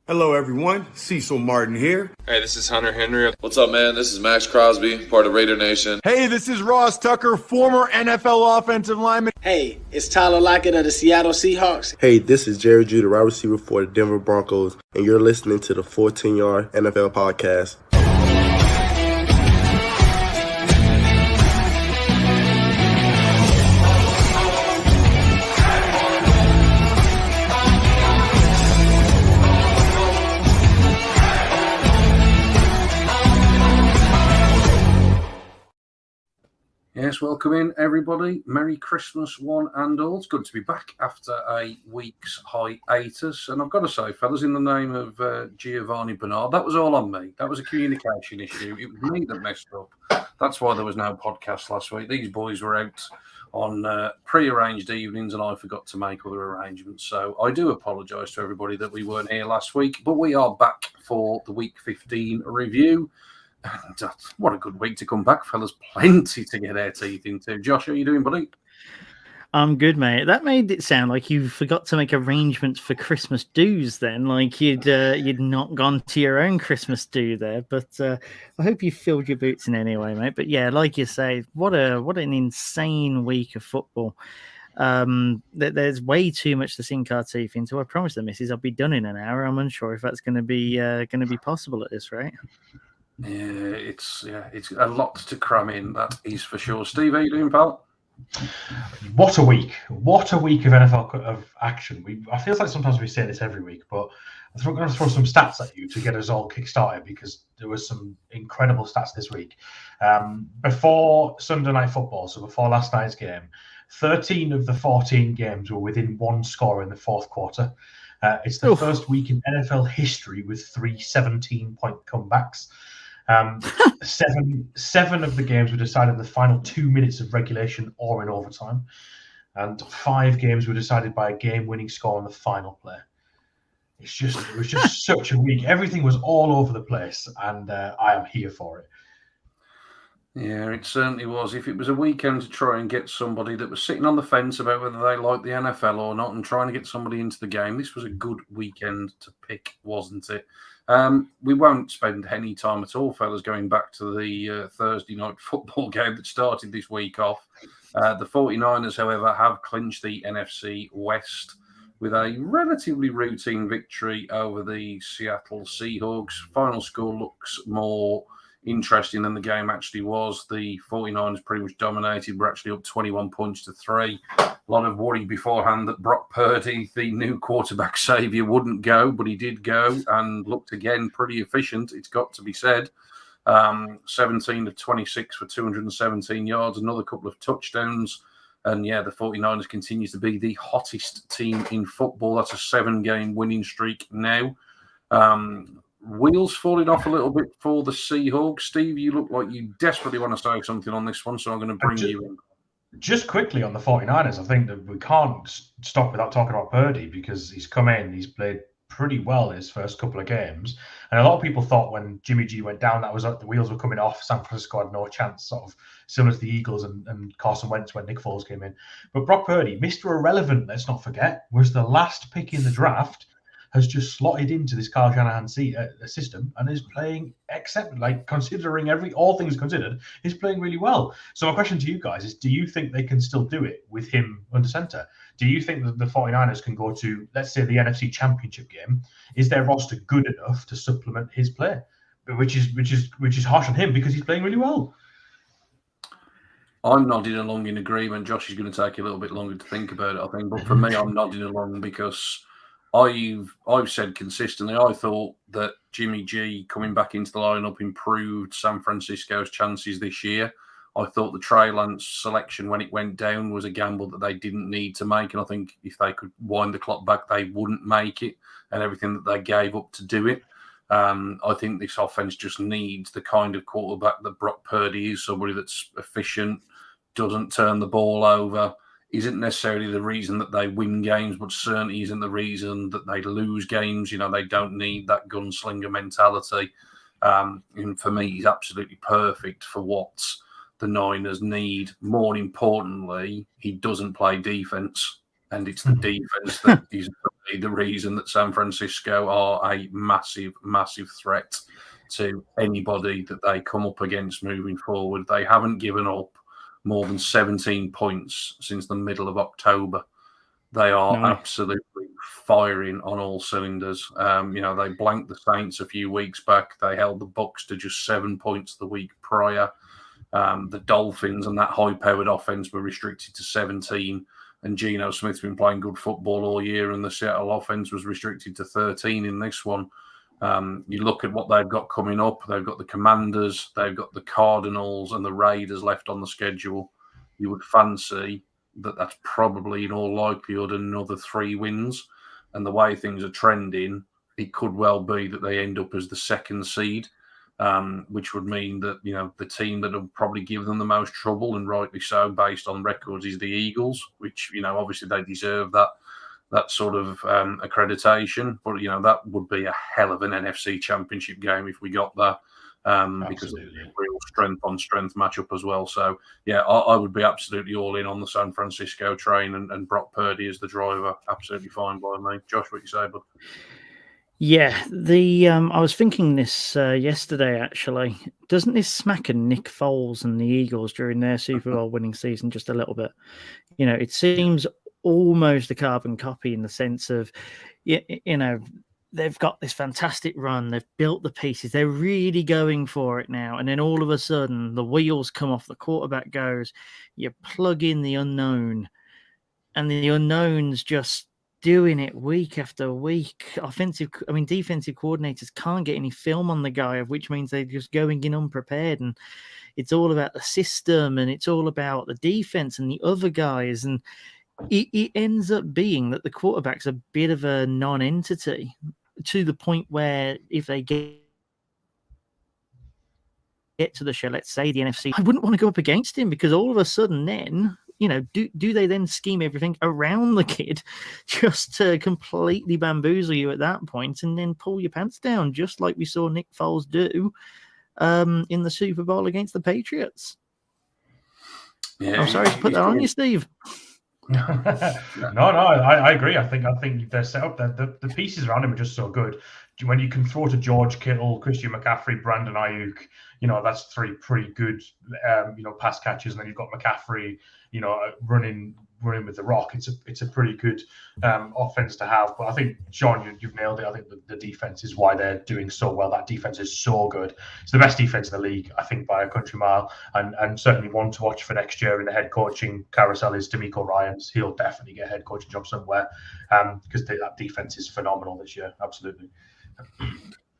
Hello, everyone. Cecil Martin here. Hey, this is Hunter Henry. What's up, man? This is Max Crosby, part of Raider Nation. Hey, this is Ross Tucker, former NFL offensive lineman. Hey, it's Tyler Lockett of the Seattle Seahawks. Hey, this is Jerry Judah, wide receiver for the Denver Broncos, and you're listening to the 14-Yard NFL Podcast. Yes, welcome in, everybody. Merry Christmas, one and all. It's good to be back after a week's hiatus. And I've got to say, fellas, in the name of Giovanni Bernard, that was all on me. That was a communication issue. It was me that messed up. That's why there was no podcast last week. These boys were out on pre-arranged evenings and I forgot to make other arrangements. So I do apologise to everybody that we weren't here last week. But we are back for the Week 15 review. And what a good week to come back, fellas. Plenty to get our teeth into. Josh, how are you doing, buddy? I'm good, mate. That made it sound like you forgot to make arrangements for Christmas dues then, like you'd not gone to your own Christmas do there. But I hope you filled your boots in anyway, mate. But yeah, like you say, what an insane week of football. There's way too much to sink our teeth into. I promised the missus I'll be done in an hour. I'm unsure if that's going to be possible at this rate. Yeah, it's a lot to cram in, that is for sure. Steve, how you doing, pal? What a week! What a week of NFL of action. I feel like sometimes we say this every week, but I'm going to throw some stats at you to get us all kick-started because there was some incredible stats this week. Before Sunday Night Football, so before last night's game, 13 of the 14 games were within one score in the fourth quarter. It's the first week in NFL history with 3 17-point comebacks. Seven of the games were decided in the final 2 minutes of regulation or in overtime, and 5 games were decided by a game-winning score on the final play. It was just such a week. Everything was all over the place, and I am here for it. Yeah, it certainly was. If it was a weekend to try and get somebody that was sitting on the fence about whether they liked the NFL or not and trying to get somebody into the game, this was a good weekend to pick, wasn't it? We won't spend any time at all, fellas, going back to the Thursday night football game that started this week off. The 49ers, however, have clinched the NFC West with a relatively routine victory over the Seattle Seahawks. Final score looks more interesting than the game actually was. The 49ers pretty much dominated. We're actually up 21 points to 3. A lot of worry beforehand that Brock Purdy, the new quarterback savior, wouldn't go, but he did go and looked again pretty efficient, it's got to be said. 17 of 26 for 217 yards, another couple of touchdowns. And yeah, the 49ers continue to be the hottest team in football. That's a 7-game winning streak now. Wheels falling off a little bit for the Seahawks. Steve, you look like you desperately want to say something on this one, so I'm going to bring you in. Just quickly on the 49ers, I think that we can't stop without talking about Purdy because he's come in, he's played pretty well his first couple of games. And a lot of people thought when Jimmy G went down, that was like the wheels were coming off. San Francisco had no chance, sort of similar to the Eagles and Carson Wentz when Nick Foles came in. But Brock Purdy, Mr. Irrelevant, let's not forget, was the last pick in the draft, has just slotted into this Kyle Shanahan system and is playing, considering all things considered, is playing really well. So my question to you guys is, do you think they can still do it with him under center? Do you think that the 49ers can go to, let's say, the NFC Championship game? Is their roster good enough to supplement his play? Which is harsh on him because he's playing really well. I'm nodding along in agreement. Josh is going to take a little bit longer to think about it, I think. But for me, I'm nodding along because I've said consistently, I thought that Jimmy G coming back into the lineup improved San Francisco's chances this year. I thought the Trey Lance selection when it went down was a gamble that they didn't need to make. And I think if they could wind the clock back, they wouldn't make it and everything that they gave up to do it. I think this offense just needs the kind of quarterback that Brock Purdy is, somebody that's efficient, doesn't turn the ball over, isn't necessarily the reason that they win games, but certainly isn't the reason that they lose games. You know, they don't need that gunslinger mentality. And for me, he's absolutely perfect for what the Niners need. More importantly, he doesn't play defense, and it's the defense that is be the reason that San Francisco are a massive, massive threat to anybody that they come up against moving forward. They haven't given up more than 17 points since the middle of October. They are absolutely firing on all cylinders. They blanked the Saints a few weeks back. They held the Bucs to just 7 points the week prior. The Dolphins and that high-powered offense were restricted to 17, and Geno Smith's been playing good football all year, and the Seattle offense was restricted to 13 in this one. You look at what they've got coming up. They've got the Commanders, they've got the Cardinals, and the Raiders left on the schedule. You would fancy that that's probably in all likelihood another 3 wins. And the way things are trending, it could well be that they end up as the second seed, which would mean that, the team that will probably give them the most trouble, and rightly so based on records, is the Eagles, which, obviously they deserve that sort of accreditation. But, that would be a hell of an NFC championship game if we got that. Because it's a real strength-on-strength matchup as well. So, I would be absolutely all in on the San Francisco train, and Brock Purdy as the driver. Absolutely fine by me. Josh, what you say, bud? Yeah, I was thinking this yesterday, actually. Doesn't this smack of Nick Foles and the Eagles during their Super Bowl winning season just a little bit? It seems almost a carbon copy in the sense of, they've got this fantastic run. They've built the pieces. They're really going for it now. And then all of a sudden, the wheels come off. The quarterback goes. You plug in the unknown. And the unknown's just doing it week after week. Defensive coordinators can't get any film on the guy, which means they're just going in unprepared. And it's all about the system. And it's all about the defense and the other guys. And it ends up being that the quarterback's a bit of a non-entity, to the point where if they get to the show, let's say the NFC, I wouldn't want to go up against him, because all of a sudden then, do they then scheme everything around the kid just to completely bamboozle you at that point and then pull your pants down, just like we saw Nick Foles do in the Super Bowl against the Patriots? Yeah, I'm sorry to put that on you, Steve. No, I agree. I think they're set up. The pieces around him are just so good. When you can throw to George Kittle, Christian McCaffrey, Brandon Ayuk, that's 3 pretty good, pass catches, and then you've got McCaffrey, running with the rock. It's a pretty good offense to have. But I think, Shaun, you've nailed it. I think the defense is why they're doing so well. That defense is so good. It's the best defense in the league, I think, by a country mile, and certainly one to watch for next year in the head coaching carousel is DeMeco Ryans. He'll definitely get a head coaching job somewhere, because that defense is phenomenal this year. Absolutely.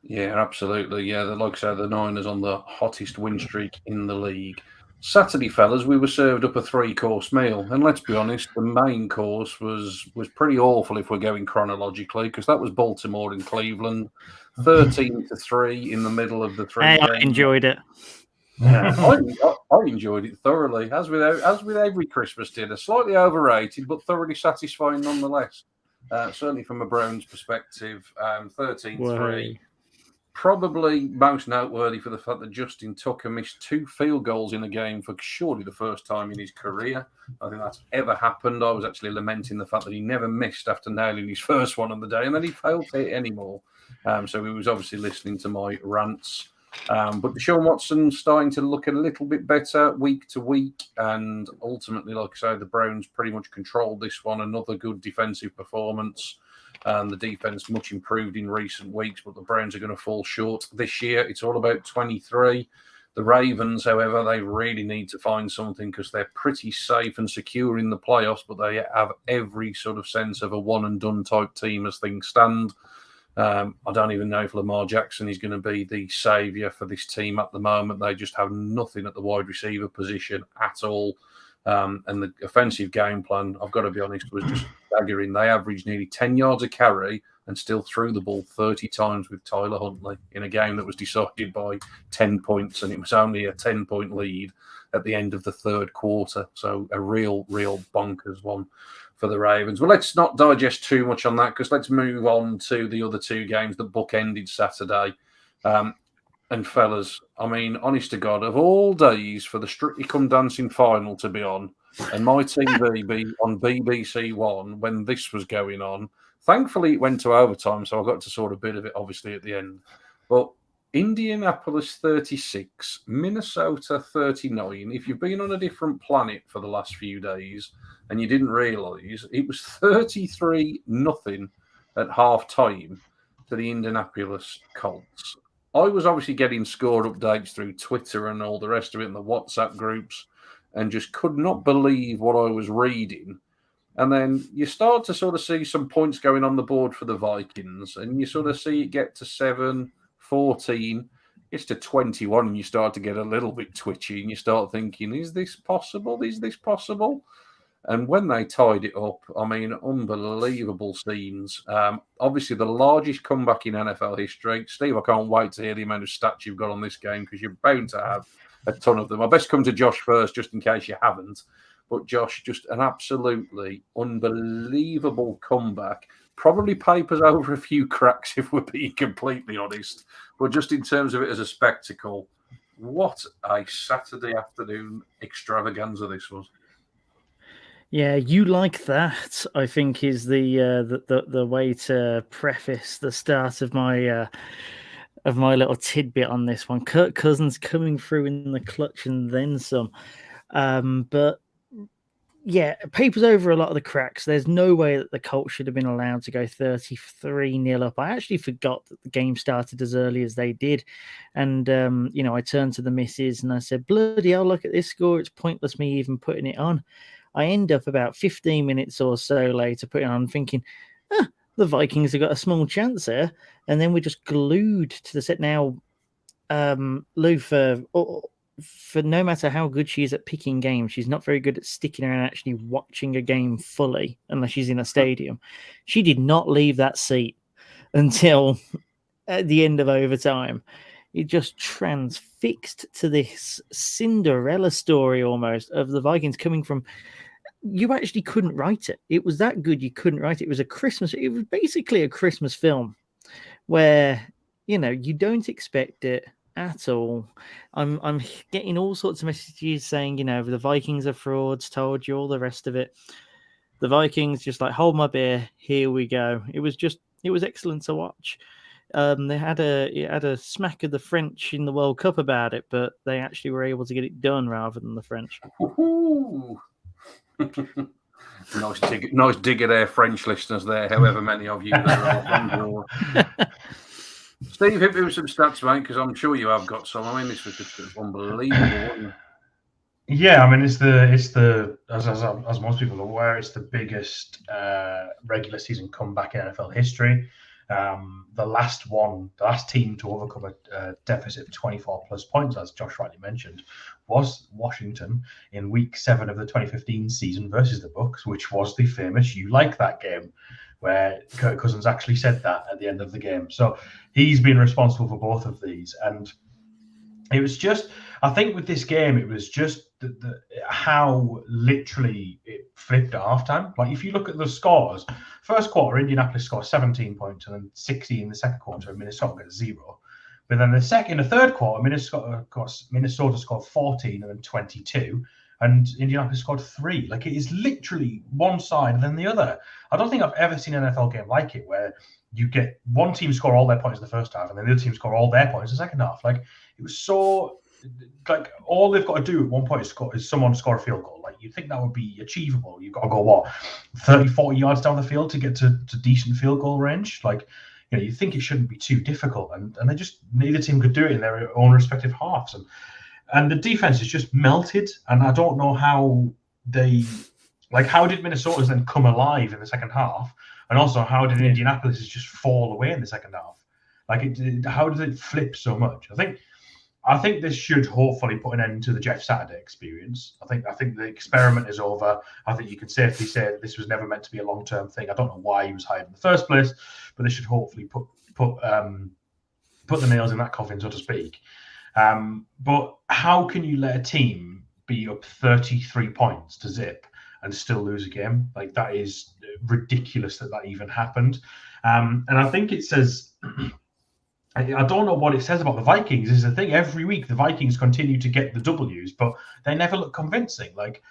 Yeah, absolutely. Yeah, like I said, the Niners on the hottest win streak in the league. Saturday, fellas, we were served up a 3-course meal, and let's be honest, the main course was pretty awful if we're going chronologically, because that was Baltimore and Cleveland, 13-3 in the middle of the 3 games. I enjoyed it. Yeah, I enjoyed it thoroughly, as with every Christmas dinner. Slightly overrated, but thoroughly satisfying nonetheless. Certainly from a Browns perspective, 13-3. Probably most noteworthy for the fact that Justin Tucker missed 2 field goals in a game for surely the first time in his career. I think that's ever happened. I was actually lamenting the fact that he never missed after nailing his first one on the day, and then he failed to hit anymore. So he was obviously listening to my rants. But Deshaun Watson's starting to look a little bit better week to week, and ultimately, like I say, the Browns pretty much controlled this one. Another good defensive performance. And the defense much improved in recent weeks, but the Browns are going to fall short this year. It's all about 23. The Ravens, however, they really need to find something, because they're pretty safe and secure in the playoffs, but they have every sort of sense of a one-and-done type team as things stand. I don't even know if Lamar Jackson is going to be the saviour for this team at the moment. They just have nothing at the wide receiver position at all. And the offensive game plan, I've got to be honest, was just staggering. They averaged nearly 10 yards a carry and still threw the ball 30 times with Tyler Huntley in a game that was decided by 10 points, and it was only a 10-point lead at the end of the third quarter. So a real bonkers one for the Ravens. Well, let's not digest too much on that, because let's move on to the other 2 games that bookended Saturday. And fellas, I mean, honest to God, of all days for the Strictly Come Dancing final to be on, and my TV be on BBC One when this was going on, Thankfully, it went to overtime, so I got to sort a bit of it, obviously, at the end. But Indianapolis 36, Minnesota 39. If you've been on a different planet for the last few days and you didn't realise, it was 33-0 at half-time to the Indianapolis Colts. I was obviously getting score updates through Twitter and all the rest of it in the WhatsApp groups and just could not believe what I was reading. And then you start to sort of see some points going on the board for the Vikings, and you sort of see it get to 7-14. It's to 21, and you start to get a little bit twitchy, and you start thinking, is this possible? Is this possible? And when they tied it up, I mean, unbelievable scenes. Obviously, the largest comeback in NFL history. Steve, I can't wait to hear the amount of stats you've got on this game because you're bound to have a ton of them. I best come to Josh first, just in case you haven't. But Josh, just an absolutely unbelievable comeback. Probably papers over a few cracks, if we're being completely honest. But just in terms of it as a spectacle, what a Saturday afternoon extravaganza this was. Yeah, you like that, I think, is the way to preface the start of my little tidbit on this one. Kirk Cousins coming through in the clutch and then some. But yeah, papers over a lot of the cracks. There's no way that the Colts should have been allowed to go 33-0 up. I actually forgot that the game started as early as they did. And, I turned to the missus and I said, bloody hell, look at this score. It's pointless me even putting it on. I end up about 15 minutes or so later putting on thinking, the Vikings have got a small chance here. And then we're just glued to the set. Now, Lou, for no matter how good she is at picking games, she's not very good at sticking around actually watching a game fully unless she's in a stadium. She did not leave that seat until at the end of overtime. It just transfixed to this Cinderella story almost of the Vikings coming from... You actually couldn't write it. It was that good you couldn't write it. It was basically a Christmas film where, you don't expect it at all. I'm getting all sorts of messages saying, the Vikings are frauds, told you, all the rest of it. The Vikings just like, hold my beer, here we go. It was excellent to watch. It had a smack of the French in the World Cup about it, but they actually were able to get it done rather than the French. Nice digger there, French listeners there, however many of you there are. Steve, hit me with some stats, mate, because I'm sure you have got some. I mean, this was just unbelievable, wasn't it? Yeah, I mean, it's the as most people are aware, it's the biggest regular season comeback in NFL history. The last team to overcome a deficit of 24 plus points, as Josh rightly mentioned, was Washington in Week 7 of the 2015 season versus the Bucs, which was the famous "You like that" game, where Kirk Cousins actually said that at the end of the game. So he's been responsible for both of these, and it was just, I think with this game, it was just how literally it flipped at halftime. Like if you look at the scores, first quarter, Indianapolis scored 17 points and then 60 in the second quarter, and Minnesota got 0. But then in the third quarter, Minnesota scored 14 and then 22, and Indianapolis scored 3. Like it is literally one side and then the other. I don't think I've ever seen an NFL game like it where you get one team score all their points in the first half and then the other team score all their points in the second half. Like it was so, like all they've got to do at one point is someone score a field goal. Like you'd think that would be achievable. You've got to go 30, 40 yards down the field to get to decent field goal range. Like, you think it shouldn't be too difficult, and they just, neither team could do it in their own respective halves, and the defense is just melted. And I don't know how how did Minnesota's then come alive in the second half, and also how did Indianapolis just fall away in the second half? Like how did it flip so much? I think this should hopefully put an end to the Jeff Saturday experience. I think the experiment is over. I think you can safely say that this was never meant to be a long-term thing. I don't know why he was hired in the first place, but this should hopefully put the nails in that coffin, so to speak. But how can you let a team be up 33 points to zip and still lose a game? Like that is ridiculous that even happened. And I think it says... I don't know what it says about the Vikings. Is the thing every week the Vikings continue to get the W's, but they never look convincing. Like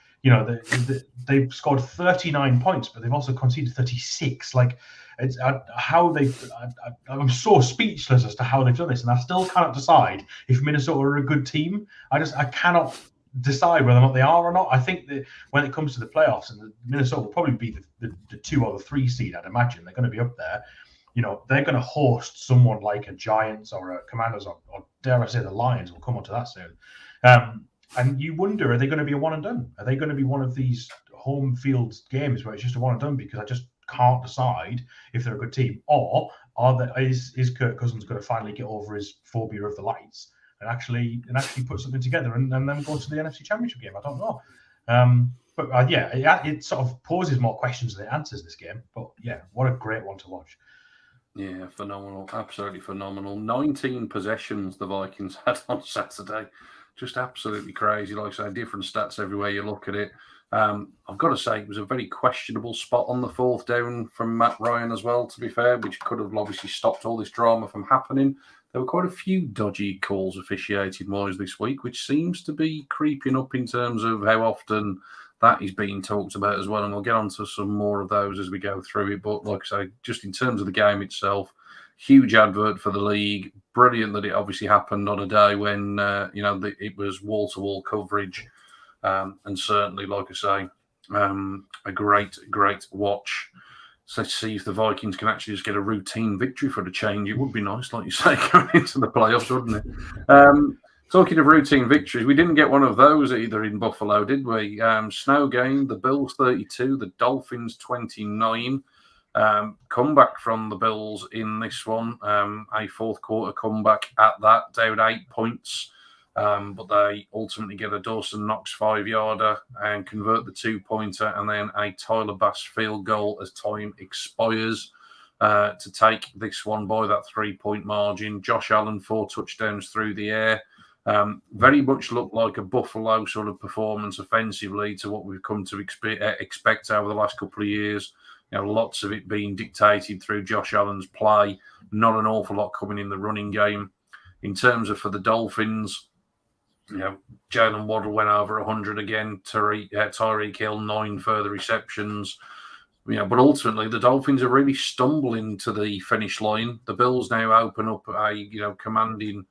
they've scored 39 points, but they've also conceded 36. Like, it's I'm so speechless as to how they've done this, and I still cannot decide if Minnesota are a good team. I cannot decide whether or not they are or not. I think that when it comes to the playoffs, and Minnesota will probably be the 2 or the 3 seed, I'd imagine they're going to be up there. They're going to host someone like a Giants or a Commanders, or dare I say the Lions. We'll come on to that soon. And you wonder, are they going to be a one and done? Are they going to be one of these home field games where it's just a one and done? Because I just can't decide if they're a good team, or is Kirk Cousins going to finally get over his phobia of the lights and actually put something together and then go to the NFC Championship game? I don't know. But it sort of poses more questions than it answers, this game. But yeah, what a great one to watch. Yeah, phenomenal. Absolutely phenomenal. 19 possessions the Vikings had on Saturday. Just absolutely crazy. Like I say, different stats everywhere you look at it. I've got to say, it was a very questionable spot on the 4th down from Matt Ryan as well, to be fair, which could have obviously stopped all this drama from happening. There were quite a few dodgy calls officiating-wise this week, which seems to be creeping up in terms of how often that is being talked about as well. And we'll get onto some more of those as we go through it. But like I say, just in terms of the game itself, huge advert for the league. Brilliant that it obviously happened on a day when, it was wall-to-wall coverage. And certainly, like I say, a great watch. So let's see if the Vikings can actually just get a routine victory for the change. It would be nice, like you say, going into the playoffs, wouldn't it? Talking of routine victories, we didn't get one of those either in Buffalo, did we? Snow game, the Bills 32, the Dolphins 29. Comeback from the Bills in this one, a 4th quarter comeback at that, down 8 points. But they ultimately get a Dawson Knox 5-yarder and convert the 2-pointer, and then a Tyler Bass field goal as time expires to take this one by that 3-point margin. Josh Allen 4 touchdowns through the air. Very much looked like a Buffalo sort of performance offensively to what we've come to expect over the last couple of years. Lots of it being dictated through Josh Allen's play, not an awful lot coming in the running game. In terms of for the Dolphins, Jalen Waddle went over 100 again. Tyreek Hill, 9 further receptions. But ultimately, the Dolphins are really stumbling to the finish line. The Bills now open up a commanding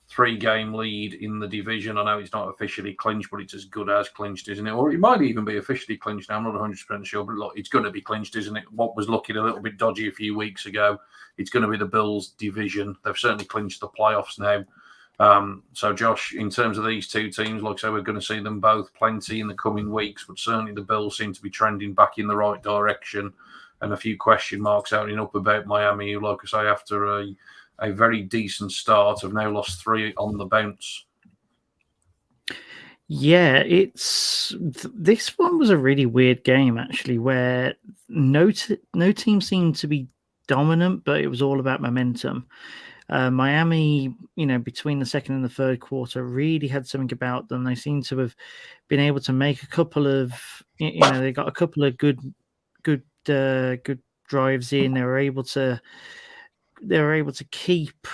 3-game lead in the division. I know it's not officially clinched, but it's as good as clinched, isn't it? Or it might even be officially clinched now. I'm not 100% sure, but look, it's going to be clinched, isn't it? What was looking a little bit dodgy a few weeks ago, it's going to be the Bills' division. They've certainly clinched the playoffs now. So, Josh, in terms of these two teams, like I say, we're going to see them both plenty in the coming weeks, but certainly the Bills seem to be trending back in the right direction, and a few question marks outing up about Miami, who, like I say, after a very decent start, have now lost 3 on the bounce. Yeah, this one was a really weird game, actually, where no team seemed to be dominant, but it was all about momentum. Miami, between the 2nd and the 3rd quarter, really had something about them. They seem to have been able to make a couple of, they got a couple of good drives in. They were able to keep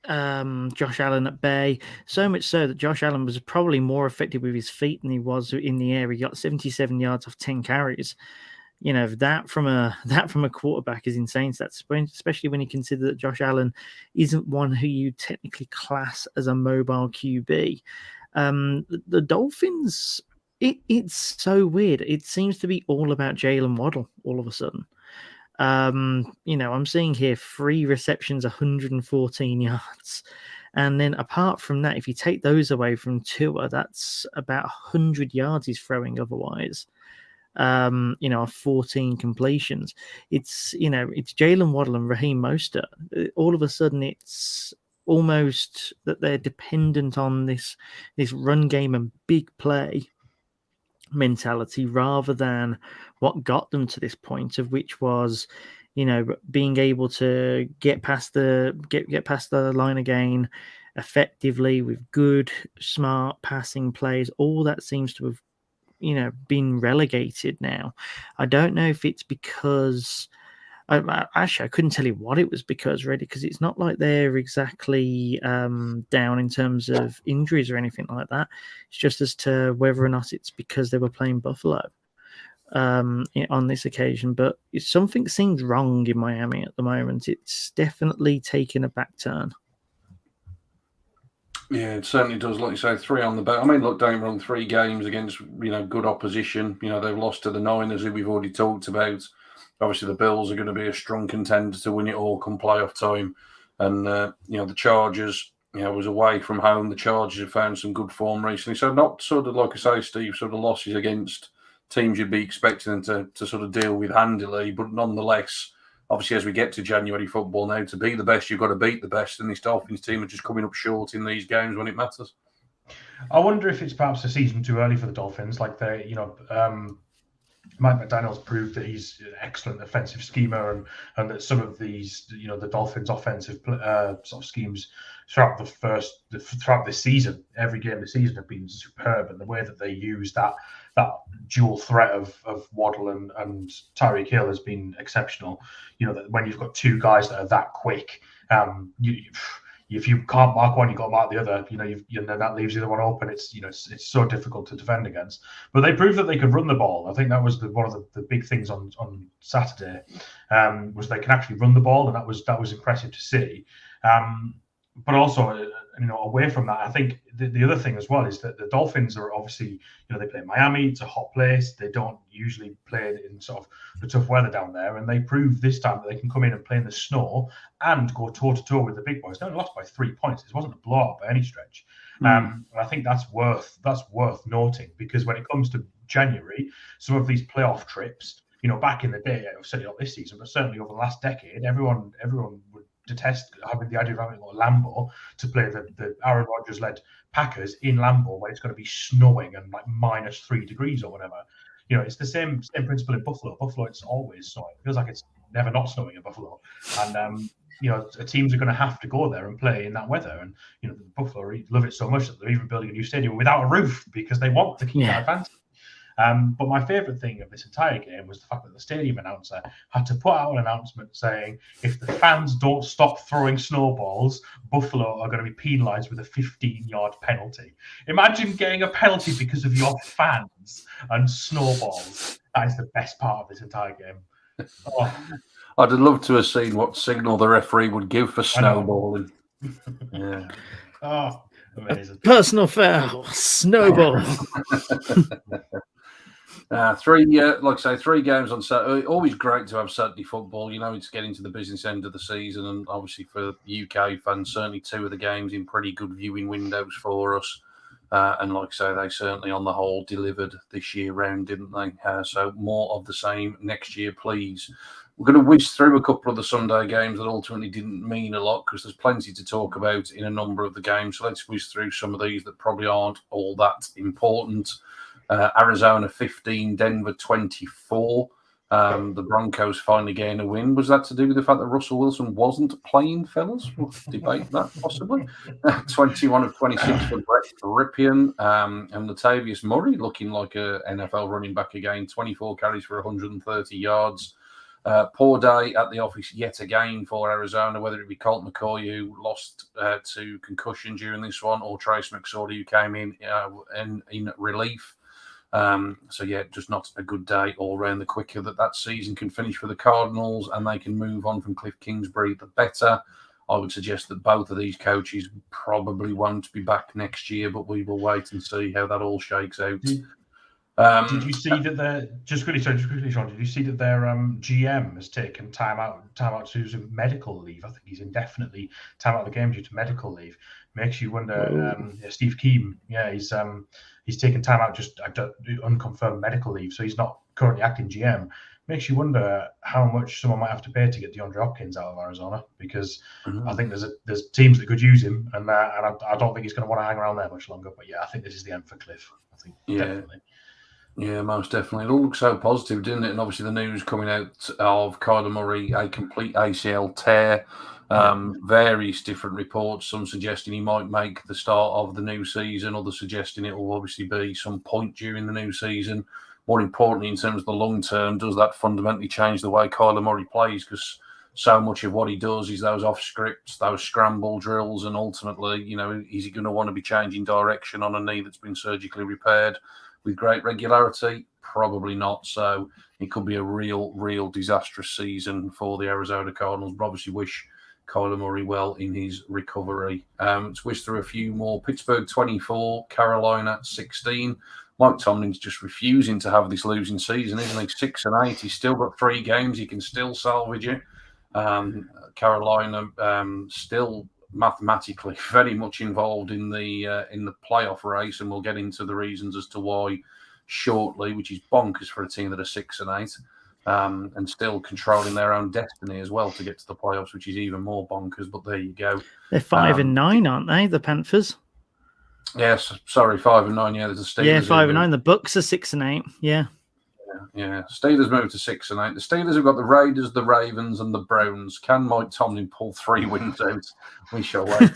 Josh Allen at bay, so much so that Josh Allen was probably more effective with his feet than he was in the air. He got 77 yards off 10 carries. That from a quarterback is insane. That's especially when you consider that Josh Allen isn't one who you technically class as a mobile QB. The Dolphins, it's so weird. It seems to be all about Jalen Waddle all of a sudden. I'm seeing here 3 receptions, 114 yards. And then apart from that, if you take those away from Tua, that's about 100 yards he's throwing otherwise. 14 completions. It's Jalen Waddle and Raheem Mostert. All of a sudden, it's almost that they're dependent on this run game and big play mentality rather than what got them to this point, of which was, being able to get past the line again effectively with good, smart passing plays. All that seems to have been relegated now. I don't know if it's because Actually, I couldn't tell you what it was because it's not like they're exactly down in terms of injuries or anything like that. It's just as to whether or not it's because they were playing Buffalo on this occasion. But something seems wrong in Miami at the moment. It's definitely taken a back turn. Yeah, it certainly does. Like you say, 3 on the back. I mean, look, don't get me wrong, 3 games against, good opposition. They've lost to the Niners, who we've already talked about. Obviously, the Bills are going to be a strong contender to win it all come playoff time. And, the Chargers, was away from home. The Chargers have found some good form recently. So not sort of, like I say, Steve, sort of losses against teams you'd be expecting them to sort of deal with handily. But nonetheless, obviously, as we get to January football now, to be the best, you've got to beat the best. And this Dolphins team are just coming up short in these games when it matters. I wonder if it's perhaps a season too early for the Dolphins. Like Mike McDaniel's proved that he's an excellent offensive schemer, and that some of these, the Dolphins' offensive sort of schemes throughout this season, every game this season have been superb, and the way that they use that dual threat of Waddle and Tyreek Hill has been exceptional. That when you've got 2 guys that are that quick, if you can't mark one, you've got to mark the other. That leaves the other one open. It's so difficult to defend against. But they proved that they could run the ball. I think that was one of the big things on Saturday, was they can actually run the ball, and that was impressive to see. But also, away from that, I think the other thing as well is that the Dolphins are obviously, they play in Miami. It's a hot place. They don't usually play in sort of the tough weather down there, and they proved this time that they can come in and play in the snow and go toe to toe with the big boys. They only lost by 3 points. This wasn't a blowout by any stretch. And I think that's worth noting, because when it comes to January, some of these playoff trips, back in the day, I've said it not this season, but certainly over the last decade, everyone would detest having the idea of having Lambeau to play the Aaron Rodgers-led Packers in Lambeau, where it's going to be snowing and like -3 degrees or whatever. It's the same principle in Buffalo. Buffalo, it's always snowing. It feels like it's never not snowing in Buffalo. And teams are going to have to go there and play in that weather. And the Buffalo love it so much that they're even building a new stadium without a roof because they want to keep that advantage. But my favourite thing of this entire game was the fact that the stadium announcer had to put out an announcement saying, if the fans don't stop throwing snowballs, Buffalo are going to be penalised with a 15-yard penalty. Imagine getting a penalty because of your fans and snowballs. That is the best part of this entire game. Oh. I'd have loved to have seen what signal the referee would give for snowballing. Yeah. Oh, amazing. Personal foul, snowball. 3 games on Saturday. Always great to have Saturday football. It's getting to the business end of the season, and obviously for UK fans, certainly 2 of the games in pretty good viewing windows for us. And like I say, they certainly on the whole delivered this year round, didn't they? So more of the same next year, please. We're going to whiz through a couple of the Sunday games that ultimately didn't mean a lot, because there's plenty to talk about in a number of the games. So let's whiz through some of these that probably aren't all that important. Arizona 15, Denver 24. The Broncos finally getting a win. Was that to do with the fact that Russell Wilson wasn't playing, fellas? We'll debate that possibly. 21 of 26 for Brett Ripien. And Latavius Murray looking like a NFL running back again. 24 carries for 130 yards. Poor day at the office yet again for Arizona, whether it be Colt McCoy, who lost to concussion during this one, or Trace McSorley, who came in relief. Just not a good day all round. The quicker that season can finish for the Cardinals and they can move on from Cliff Kingsbury, the better. I would suggest that both of these coaches probably won't be back next year, but we will wait and see how that all shakes out. Did you see that they're just quickly, Shaun? Did you see that their GM has taken time out to medical leave? I think he's indefinitely time out of the game due to medical leave. Makes you wonder. Steve Keem, he's taken time out just unconfirmed medical leave, so he's not currently acting GM. Makes you wonder how much someone might have to pay to get DeAndre Hopkins out of Arizona, because I think there's teams that could use him, and I don't think he's going to want to hang around there much longer. But I think this is the end for Cliff. I think definitely. Yeah, most definitely. It all looks so positive, didn't it? And obviously the news coming out of Kyler Murray, a complete ACL tear. Various different reports, some suggesting he might make the start of the new season, others suggesting it will obviously be some point during the new season. more importantly, in terms of the long term, does that fundamentally change the way Kyler Murray plays? Because so much of what he does is those off scripts, those scramble drills, and ultimately, is he going to want to be changing direction on a knee that's been surgically repaired with great regularity? Probably not. So it could be a real disastrous season for the Arizona Cardinals. But obviously wish Kyler Murray well in his recovery. Let's whiz through a few more. Pittsburgh 24, Carolina 16. Mike Tomlin's just refusing to have this losing season, isn't he? 6-8. He's still got 3 games. He can still salvage it. Carolina still mathematically very much involved in the playoff race, and we'll get into the reasons as to why shortly, which is bonkers for a team that are 6-8, and still controlling their own destiny as well to get to the playoffs, which is even more bonkers. But there you go. They're 5-9, aren't they? The Panthers. Yes, sorry, 5-9. Yeah, there's the Steelers. Yeah, 5-9. The Bucks are 6-8. Yeah. Yeah. Steelers moved to 6-8. The Steelers have got the Raiders, the Ravens, and the Browns. Can Mike Tomlin pull 3 wins out? We shall wait.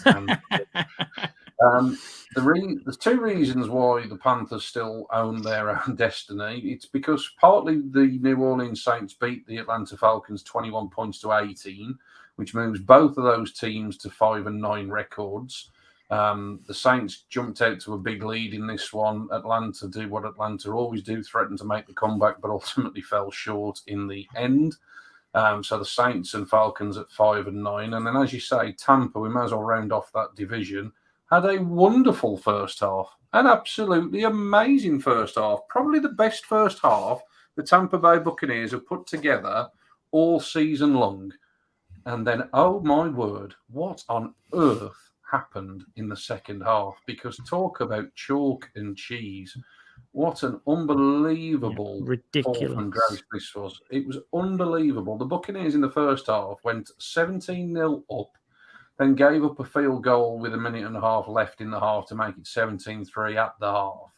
There's 2 reasons why the Panthers still own their own destiny. It's because partly the New Orleans Saints beat the Atlanta Falcons 21 points to 18, which moves both of those teams to 5-9 records. The Saints jumped out to a big lead in this one. Atlanta do what Atlanta always do, threatened to make the comeback, but ultimately fell short in the end. So the Saints and Falcons at 5-9. And then, as you say, Tampa, we might as well round off that division, had a wonderful first half, an absolutely amazing first half, probably the best first half the Tampa Bay Buccaneers have put together all season long. And then, oh my word, what on earth happened in the second half? Because talk about chalk and cheese. What an unbelievable ridiculous this was. It was unbelievable. The Buccaneers in the first half went 17-0 up, then gave up a field goal with a minute and a half left in the half to make it 17-3 at the half.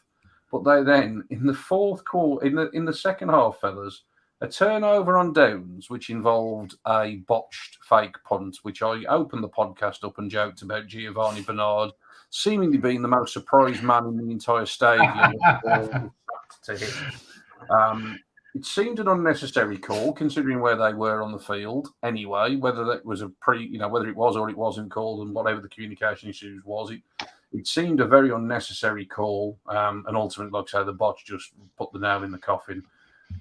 But they then, in the fourth quarter, in the second half, fellas, a turnover on downs, which involved a botched fake punt, which I opened the podcast up and joked about Giovanni Bernard seemingly being the most surprised man in the entire stadium. To him. It seemed an unnecessary call, considering where they were on the field. Anyway, whether that was whether it was or it wasn't called, and whatever the communication issues was, it seemed a very unnecessary call. And ultimately, like I say, the botch just put the nail in the coffin.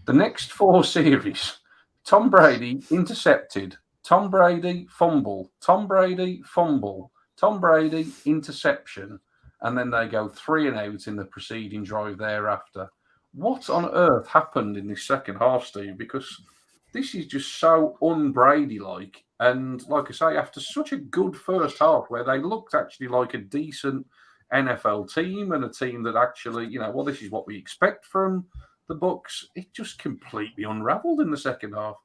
The next 4 series, Tom Brady intercepted, Tom Brady fumble, Tom Brady fumble, Tom Brady interception, and then they go 3-out in the preceding drive thereafter. What on earth happened in this second half, Steve? Because this is just so un-Brady-like. And like I say, after such a good first half where they looked actually like a decent NFL team and a team that actually, this is what we expect from the Bucks, it just completely unraveled in the second half.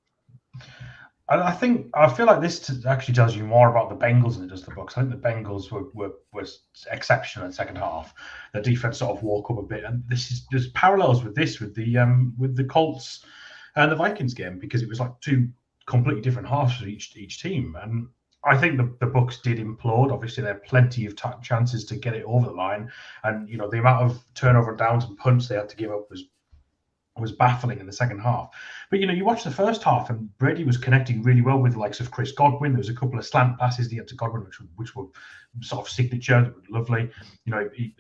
I feel like this actually tells you more about the Bengals than it does the Bucks. I think the Bengals were exceptional in the second half. The defense sort of woke up a bit, and there's parallels with the Colts and the Vikings game, because it was like 2 completely different halves for each team. And I think the Bucks did implode. Obviously, there are plenty of chances to get it over the line, and the amount of turnover downs and punts they had to give up was baffling in the second half. But you watch the first half, and Brady was connecting really well with the likes of Chris Godwin. There was a couple of slant passes he had to Godwin, which were sort of signature, lovely.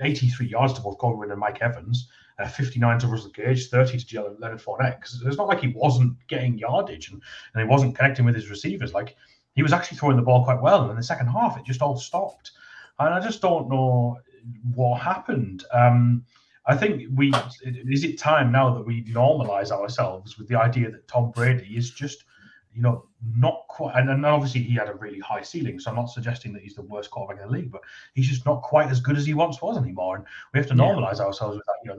83 yards to both Godwin and Mike Evans, 59 to Russell Gage, 30 to Leonard Fournette. Because it's not like he wasn't getting yardage and he wasn't connecting with his receivers. Like, he was actually throwing the ball quite well. And in the second half, it just all stopped. And I just don't know what happened. I think is it time now that we normalize ourselves with the idea that Tom Brady is just, not quite, and obviously he had a really high ceiling, so I'm not suggesting that he's the worst quarterback in the league, but he's just not quite as good as he once was anymore, and we have to normalize ourselves with that.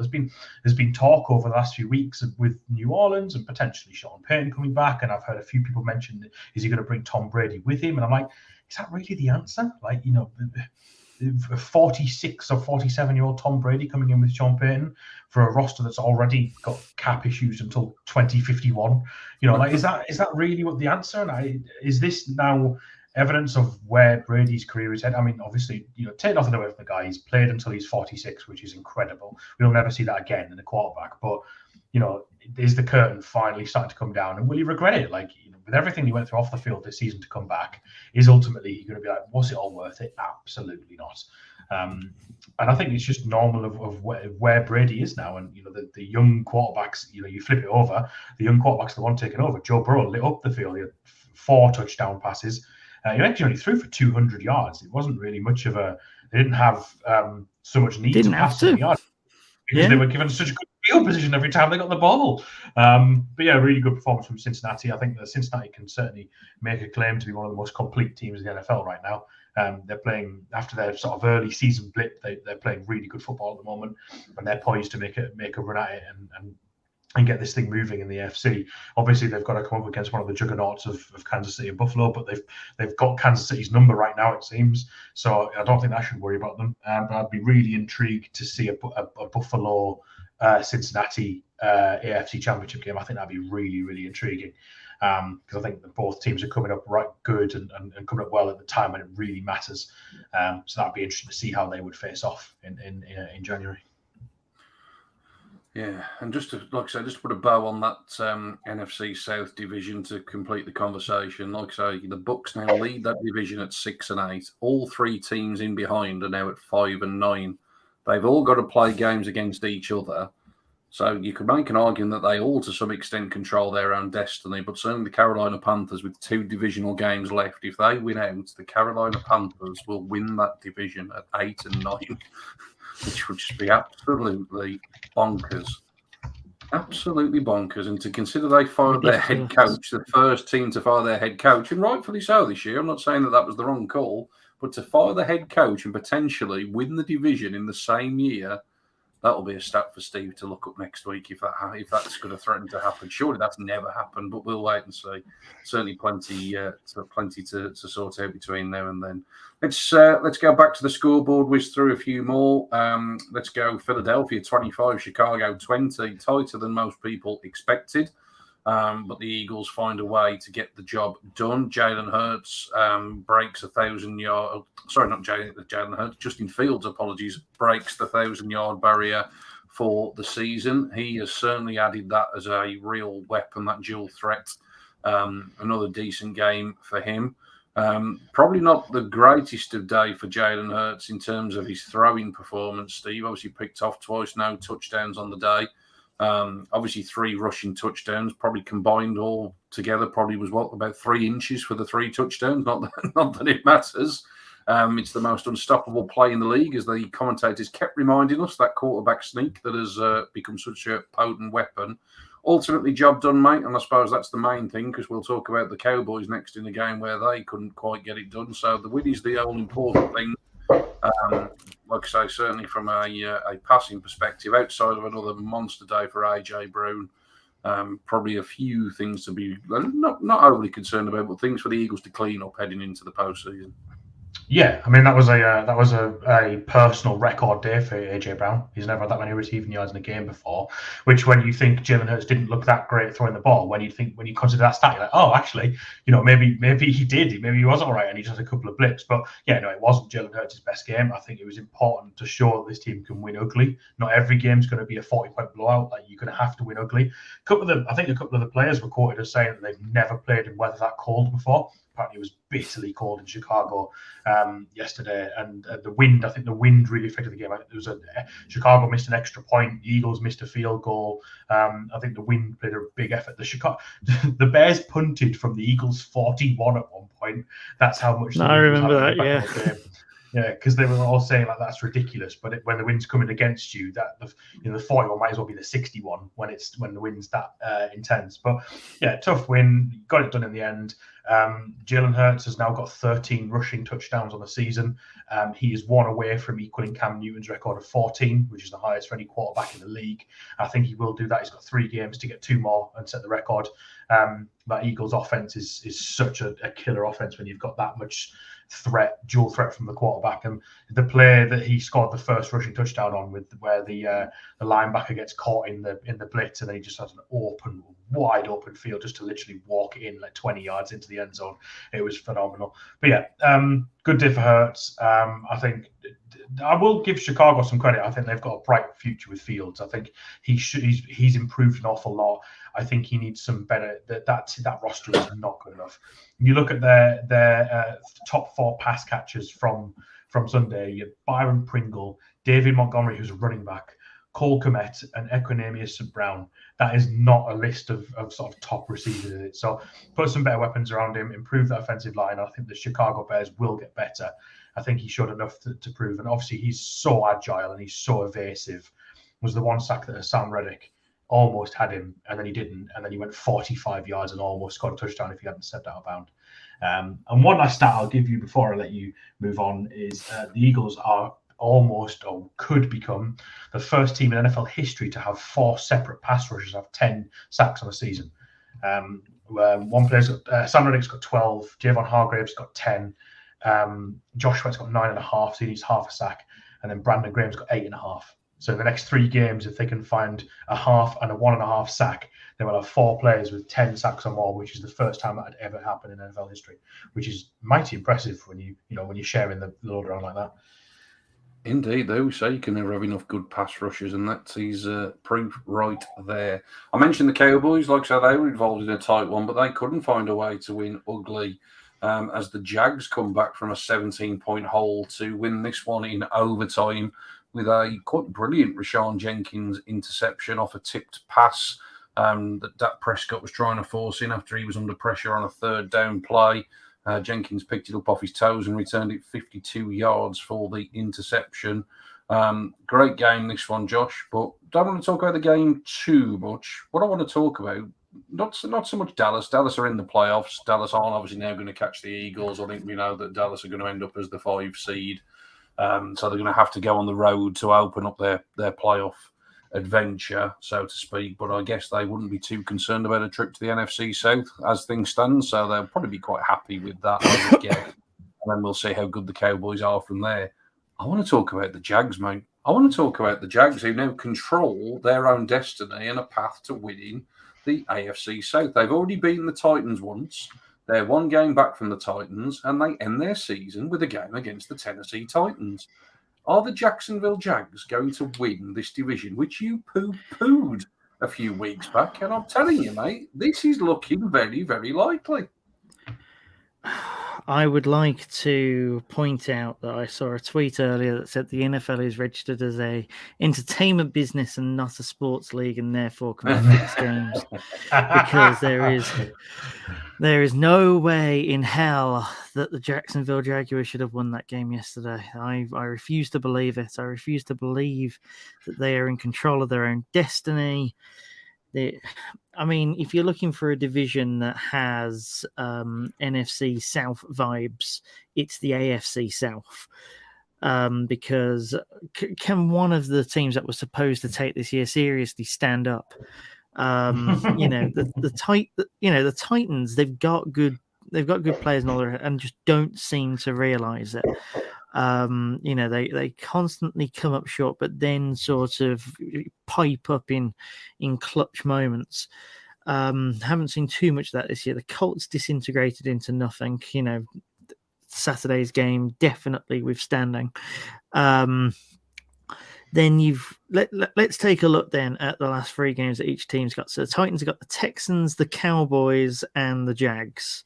There's been talk over the last few weeks with New Orleans and potentially Sean Payton coming back, and I've heard a few people mention, is he going to bring Tom Brady with him? And I'm like, is that really the answer? Like, 46 or 47-year-old Tom Brady coming in with Sean Payton for a roster that's already got cap issues until 2051. Is that really what the answer? And is this now evidence of where Brady's career is headed? I mean, obviously, take nothing away from the guy. He's played until he's 46, which is incredible. We'll never see that again in a quarterback. But is the curtain finally starting to come down, and will he regret it? Like, with everything he went through off the field this season to come back, is ultimately going to be like, was it all worth it? Absolutely not. And I think it's just normal of where Brady is now, and the young quarterbacks. You flip it over, the young quarterbacks, the one taking over. Joe Burrow lit up the field. He had 4 touchdown passes. He actually only threw for 200 yards. It wasn't really much of a. They didn't have so much need to pass the yards because they were given such a good field position every time they got the ball. But yeah, really good performance from Cincinnati. I think that Cincinnati can certainly make a claim to be one of the most complete teams in the NFL right now. They're playing after their sort of early season blip. They're playing really good football at the moment, and they're poised to make a run at it and get this thing moving in the AFC. Obviously, they've got to come up against one of the juggernauts of Kansas City and Buffalo, but they've got Kansas City's number right now, it seems. So I don't think that should worry about them. But I'd be really intrigued to see a Buffalo Cincinnati AFC Championship game. I think that'd be really, really intriguing because I think that both teams are coming up right good and coming up well at the time when it really matters. So that'd be interesting to see how they would face off in January. Yeah, and just to put a bow on that NFC South division to complete the conversation. Like I say, the Bucs now lead that division at 6-8. All 3 teams in behind are now at 5-9. They've all got to play games against each other. So you could make an argument that they all, to some extent, control their own destiny. But certainly the Carolina Panthers, with 2 divisional games left, if they win out, the Carolina Panthers will win that division at 8-9. Which would just be absolutely bonkers. Absolutely bonkers. And to consider they fired their head coach, the first team to fire their head coach, and rightfully so this year. I'm not saying that was the wrong call, but to fire the head coach and potentially win the division in the same year, that'll be a stat for Steve to look up next week if that's going to threaten to happen. Surely that's never happened, but we'll wait and see. Certainly plenty to sort out between now and then. Let's go back to the scoreboard. Whiz through a few more. Let's go Philadelphia 25, Chicago 20, tighter than most people expected. But the Eagles find a way to get the job done. Jalen Hurts breaks 1,000-yard. Sorry, not Jalen Hurts. Justin Fields, apologies, breaks the 1,000-yard barrier for the season. He has certainly added that as a real weapon, that dual threat. Another decent game for him. Probably not the greatest of day for Jalen Hurts in terms of his throwing performance. Steve obviously picked off twice, no touchdowns on the day. Obviously 3 rushing touchdowns, probably combined all together, probably was about 3 inches for the 3 touchdowns. Not that it matters. It's the most unstoppable play in the league, as the commentators kept reminding us, that quarterback sneak that has become such a potent weapon. Ultimately, job done, mate, and I suppose that's the main thing, because we'll talk about the Cowboys next in the game where they couldn't quite get it done. So the win is the all important thing. Like I say, certainly from a passing perspective, outside of another monster day for AJ Brown, probably a few things to be not overly concerned about, but things for the Eagles to clean up heading into the postseason. Yeah, I mean that was a personal record day for AJ Brown. He's never had that many receiving yards in a game before. Which, when you think Jalen Hurts didn't look that great throwing the ball, when you consider that stat, you're like, oh, actually, maybe he did. Maybe he was all right, and he just had a couple of blips. But yeah, no, it wasn't Jalen Hurts' best game. I think it was important to show that this team can win ugly. Not every game's going to be a 40-point blowout. Like, you're going to have to win ugly. I think a couple of the players were quoted as saying that they've never played in weather that cold before. Apparently, it was bitterly cold in Chicago yesterday, and the wind. I think the wind really affected the game. Chicago missed an extra point. The Eagles missed a field goal. I think the wind played a big effort. The Bears punted from the Eagles 41 at one point. That's how much. I remember that. Yeah. Yeah, because they were all saying like that's ridiculous, but when the wind's coming against you, that the 41 might as well be the 61 when the wind's that intense. But yeah, tough win, got it done in the end. Jalen Hurts has now got 13 rushing touchdowns on the season. He is 1 away from equaling Cam Newton's record of 14, which is the highest for any quarterback in the league. I think he will do that. He's got 3 games to get 2 more and set the record. That Eagles offense is such a killer offense when you've got that much dual threat from the quarterback. And the play that he scored the first rushing touchdown on, where the linebacker gets caught in the blitz, and then he just has an wide open field just to literally walk in like 20 yards into the end zone. It was phenomenal. But yeah, good day for Hurts. I think I will give Chicago some credit. I think they've got a bright future with Fields. I think he's improved an awful lot. I think he needs some better. That roster is not good enough. You look at their top 4 pass catchers from Sunday. You have Byron Pringle, David Montgomery, who's a running back, Cole Kmet, and Equinemius St. Brown. That is not a list of sort of top receivers, is it? So put some better weapons around him, improve that offensive line. I think the Chicago Bears will get better. I think he showed enough to prove. And obviously, he's so agile and he's so evasive. Was the one sack that Sam Reddick almost had him, and then he didn't. And then he went 45 yards and almost scored a touchdown if he hadn't stepped out of bounds. And one last stat I'll give you before I let you move on is the Eagles are almost or could become the first team in NFL history to have 4 separate pass rushers have 10 sacks on a season. One player's got Sam Reddick's got 12, Javon Hargrave's got 10, Josh Sweat's got 9.5, so he needs half a sack, and then Brandon Graham's got 8.5. So in the next 3 games, if they can find a half and a 1.5 sack, they will have 4 players with 10 sacks or more, which is the first time that had ever happened in NFL history, which is mighty impressive when you're sharing the load around like that. Indeed, they always say you can never have enough good pass rushers, and that's his proof right there. I mentioned the Cowboys, like I said, they were involved in a tight one, but they couldn't find a way to win ugly as the Jags come back from a 17-point hole to win this one in overtime with a quite brilliant Rashawn Jenkins interception off a tipped pass that Dak Prescott was trying to force in after he was under pressure on a 3rd down play. Jenkins picked it up off his toes and returned it 52 yards for the interception. Great game, this one, Josh, but don't want to talk about the game too much. What I want to talk about, not so much Dallas. Dallas are in the playoffs. Dallas aren't obviously now going to catch the Eagles. I think we know that Dallas are going to end up as the 5 seed. So they're going to have to go on the road to open up their playoff adventure, so to speak. But I guess they wouldn't be too concerned about a trip to the NFC South as things stand. So they'll probably be quite happy with that, I would guess. And then we'll see how good the Cowboys are from there. I want to talk about the Jags, mate. I want to talk about the Jags who now control their own destiny and a path to winning the AFC South. They've already beaten the Titans once. They're 1 game back from the Titans, and they end their season with a game against the Tennessee Titans. Are the Jacksonville Jags going to win this division, which you poo-pooed a few weeks back? And I'm telling you, mate, this is looking very, very likely. I would like to point out that I saw a tweet earlier that said the NFL is registered as a entertainment business and not a sports league, and therefore can fix games because there is no way in hell that the Jacksonville Jaguars should have won that game yesterday. I refuse to believe it. I refuse to believe that they are in control of their own destiny. I mean, if you're looking for a division that has NFC South vibes, it's the AFC South. Because can one of the teams that was supposed to take this year seriously stand up? The Titans, they've got good players and all that, and just don't seem to realize it. They constantly come up short, but then sort of pipe up in clutch moments. Haven't seen too much of that this year. The Colts disintegrated into nothing. Saturday's game definitely withstanding. Then let's take a look then at the last 3 games that each team's got. So the Titans have got the Texans, the Cowboys, and the Jags.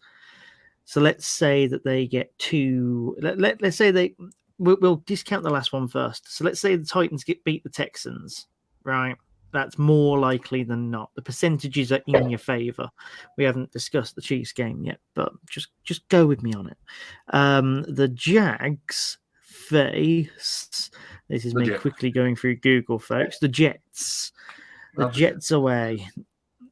So let's say that they get 2. Let's say we'll discount the last one first. So let's say the Titans beat the Texans, right? That's more likely than not. The percentages are in your favor. We haven't discussed the Chiefs game yet, but just go with me on it. The Jags face. This is me quickly going through Google, folks. The Jets. The Jets away.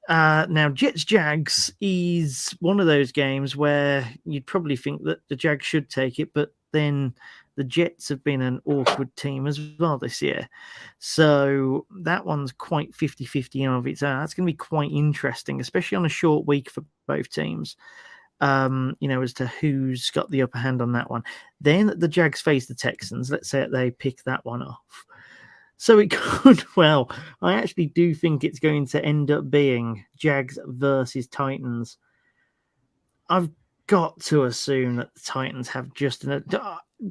Now, Jets-Jags is one of those games where you'd probably think that the Jags should take it, but then the Jets have been an awkward team as well this year. So that one's quite 50-50 of its own. That's going to be quite interesting, especially on a short week for both teams, as to who's got the upper hand on that one. Then the Jags face the Texans. Let's say they pick that one off. So it could, I actually do think it's going to end up being Jags versus Titans. I've got to assume that the Titans have just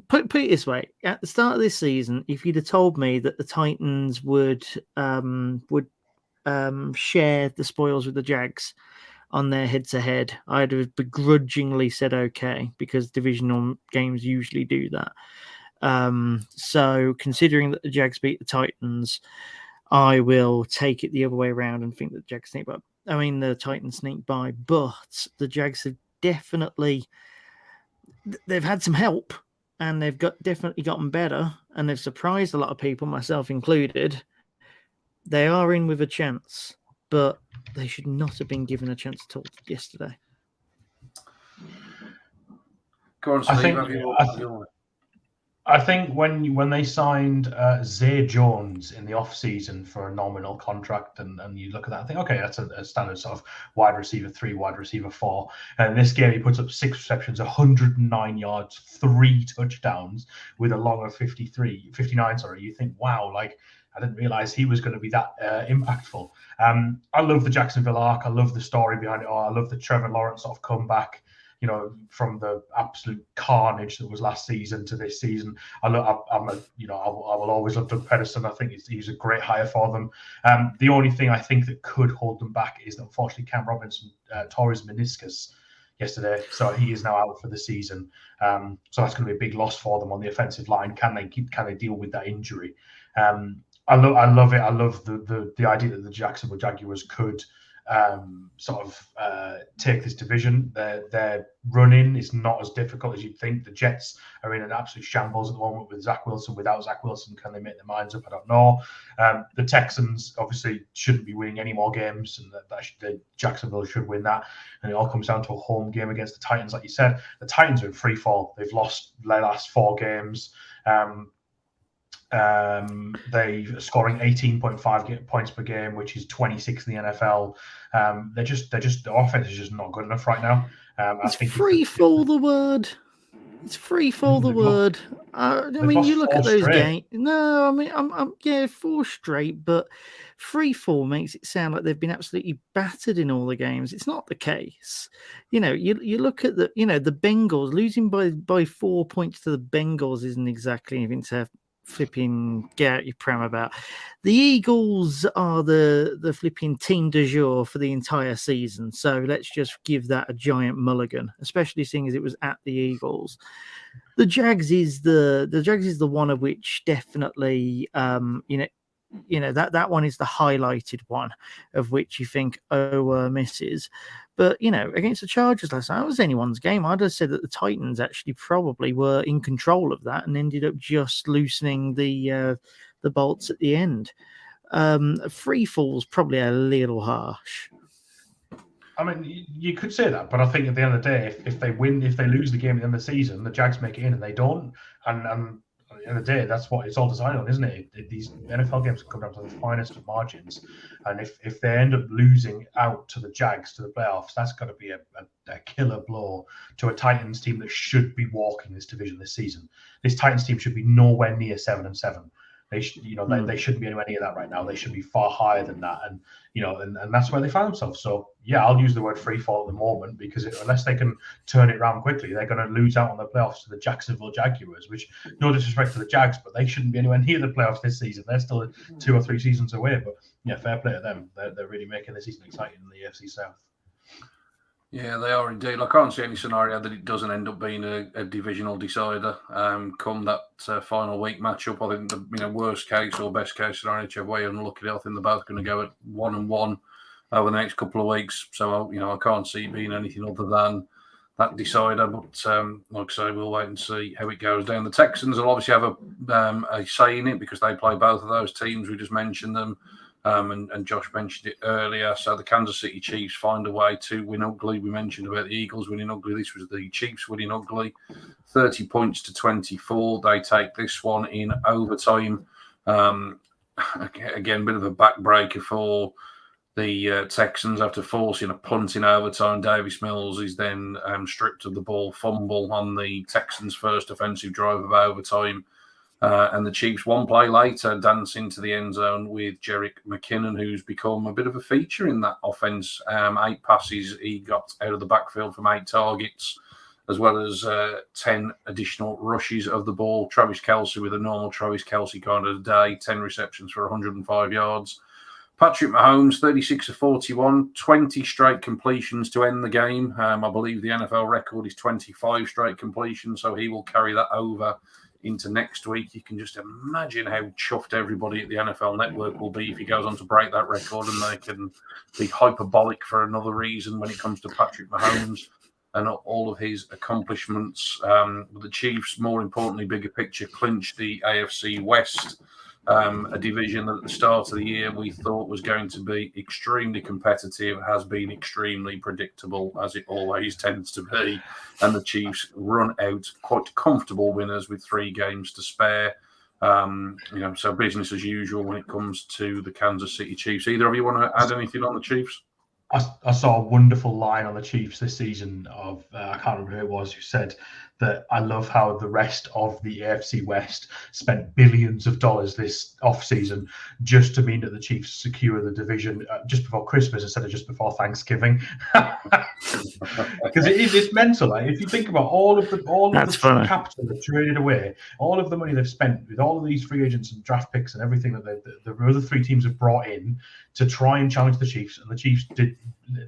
put it this way: at the start of this season, if you'd have told me that the Titans would share the spoils with the Jags on their head-to-head, I'd have begrudgingly said okay, because divisional games usually do that. So considering that the Jags beat the Titans, I will take it the other way around and think that the Jags sneak by. I mean, the Titans sneak by, but the Jags have definitely they've had some help, and they've definitely gotten better, and they've surprised a lot of people, myself included. They are in with a chance, but they should not have been given a chance at all yesterday. Go on, Steve. I think when they signed Zay Jones in the offseason for a nominal contract, and you look at that and think, okay, that's a standard sort of wide receiver 3, wide receiver 4. And in this game, he puts up 6 receptions, 109 yards, 3 touchdowns with a long of 59. You think, wow, like I didn't realize he was going to be that impactful. I love the Jacksonville arc. I love the story behind it all. I love the Trevor Lawrence sort of comeback. From the absolute carnage that was last season to this season. I will always love Doug Pederson. I think he's a great hire for them. The only thing I think that could hold them back is that unfortunately Cam Robinson tore his meniscus yesterday, so he is now out for the season. So that's going to be a big loss for them on the offensive line. Can they deal with that injury? I love it. I love the idea that the Jacksonville Jaguars could take this division. Their run-in is not as difficult as you'd think. The Jets are in an absolute shambles at the moment with Zach Wilson. Without Zach Wilson, can they make their minds up? I don't know. The Texans obviously shouldn't be winning any more games, and that Jacksonville should win that. And it all comes down to a home game against the Titans. Like you said, the Titans are in free fall. They've lost their last 4 games. They scoring 18.5 points per game, which is 26 in the NFL. The offense is just not good enough right now. It's free fall the word. It's free fall the word. I mean, you look at those games. No, I mean, I'm 4 straight, but free fall makes it sound like they've been absolutely battered in all the games. It's not the case. You look at the Bengals losing by 4 points to the Bengals isn't exactly anything to flipping get out your pram about. The Eagles are the flipping team du jour for the entire season, so let's just give that a giant mulligan, especially seeing as it was at the Eagles. The Jags is the one of which definitely that one is the highlighted one of which you think misses. But against the Chargers last night, it was anyone's game. I'd have said that the Titans actually probably were in control of that and ended up just loosening the bolts at the end. Free fall's probably a little harsh. I mean, you could say that, but I think at the end of the day, if they lose the game at the end of the season, the Jags make it in, and they don't. And at the end of the day, that's what it's all decided on, isn't it? These NFL games come down to the finest of margins, and if they end up losing out to the Jags to the playoffs, that's got to be a killer blow to a Titans team that should be walking this division this season. This Titans team should be nowhere near 7-7. They should, they shouldn't be anywhere near that right now. They should be far higher than that, and that's where they find themselves. So yeah, I'll use the word free fall at the moment because unless they can turn it around quickly, they're going to lose out on the playoffs to the Jacksonville Jaguars. Which, no disrespect to the Jags, but they shouldn't be anywhere near the playoffs this season. They're still 2 or 3 seasons away. But yeah, fair play to them. They're really making this season exciting in the AFC South. Yeah, they are indeed. I can't see any scenario that it doesn't end up being a divisional decider come that final week matchup. I think the worst case or best case scenario, whichever way you look at it, I think they're both going to go at 1-1 over the next couple of weeks. So I can't see it being anything other than that decider. But like I say, we'll wait and see how it goes down. The Texans will obviously have a say in it because they play both of those teams. We just mentioned them. And Josh mentioned it earlier. So the Kansas City Chiefs find a way to win ugly. We mentioned about the Eagles winning ugly. This was the Chiefs winning ugly. 30 points to 24. They take this one in overtime. Again, a bit of a backbreaker for the Texans after forcing a punt in overtime. Davis Mills is then stripped of the ball, fumble on the Texans' first offensive drive of overtime. And the Chiefs, one play later, dance into the end zone with Jerick McKinnon, who's become a bit of a feature in that offense. 8 passes he got out of the backfield from 8 targets. as well as 10 additional rushes of the ball. Travis Kelce with a normal Travis Kelce kind of day, 10 receptions for 105 yards. Patrick Mahomes, 36 of 41, 20 straight completions to end the game. I believe the NFL record is 25 straight completions, so he will carry that over into next week. You can just imagine how chuffed everybody at the NFL Network will be if he goes on to break that record, and they can be hyperbolic for another reason when it comes to Patrick Mahomes and all of his accomplishments. The Chiefs, more importantly, bigger picture, clinched the AFC West, a division that at the start of the year we thought was going to be extremely competitive, has been extremely predictable, as it always tends to be. And the Chiefs run out quite comfortable winners with 3 games to spare. So business as usual when it comes to the Kansas City Chiefs. Either of you want to add anything on the Chiefs? I saw a wonderful line on the Chiefs this season of, I can't remember who it was, who said that I love how the rest of the AFC West spent billions of dollars this offseason just to mean that the Chiefs secure the division just before Christmas instead of just before Thanksgiving. Because it's mental. Like, if you think about all of the capital they've traded away, all of the money they've spent with all of these free agents and draft picks and everything that the other 3 teams have brought in to try and challenge the Chiefs, and the Chiefs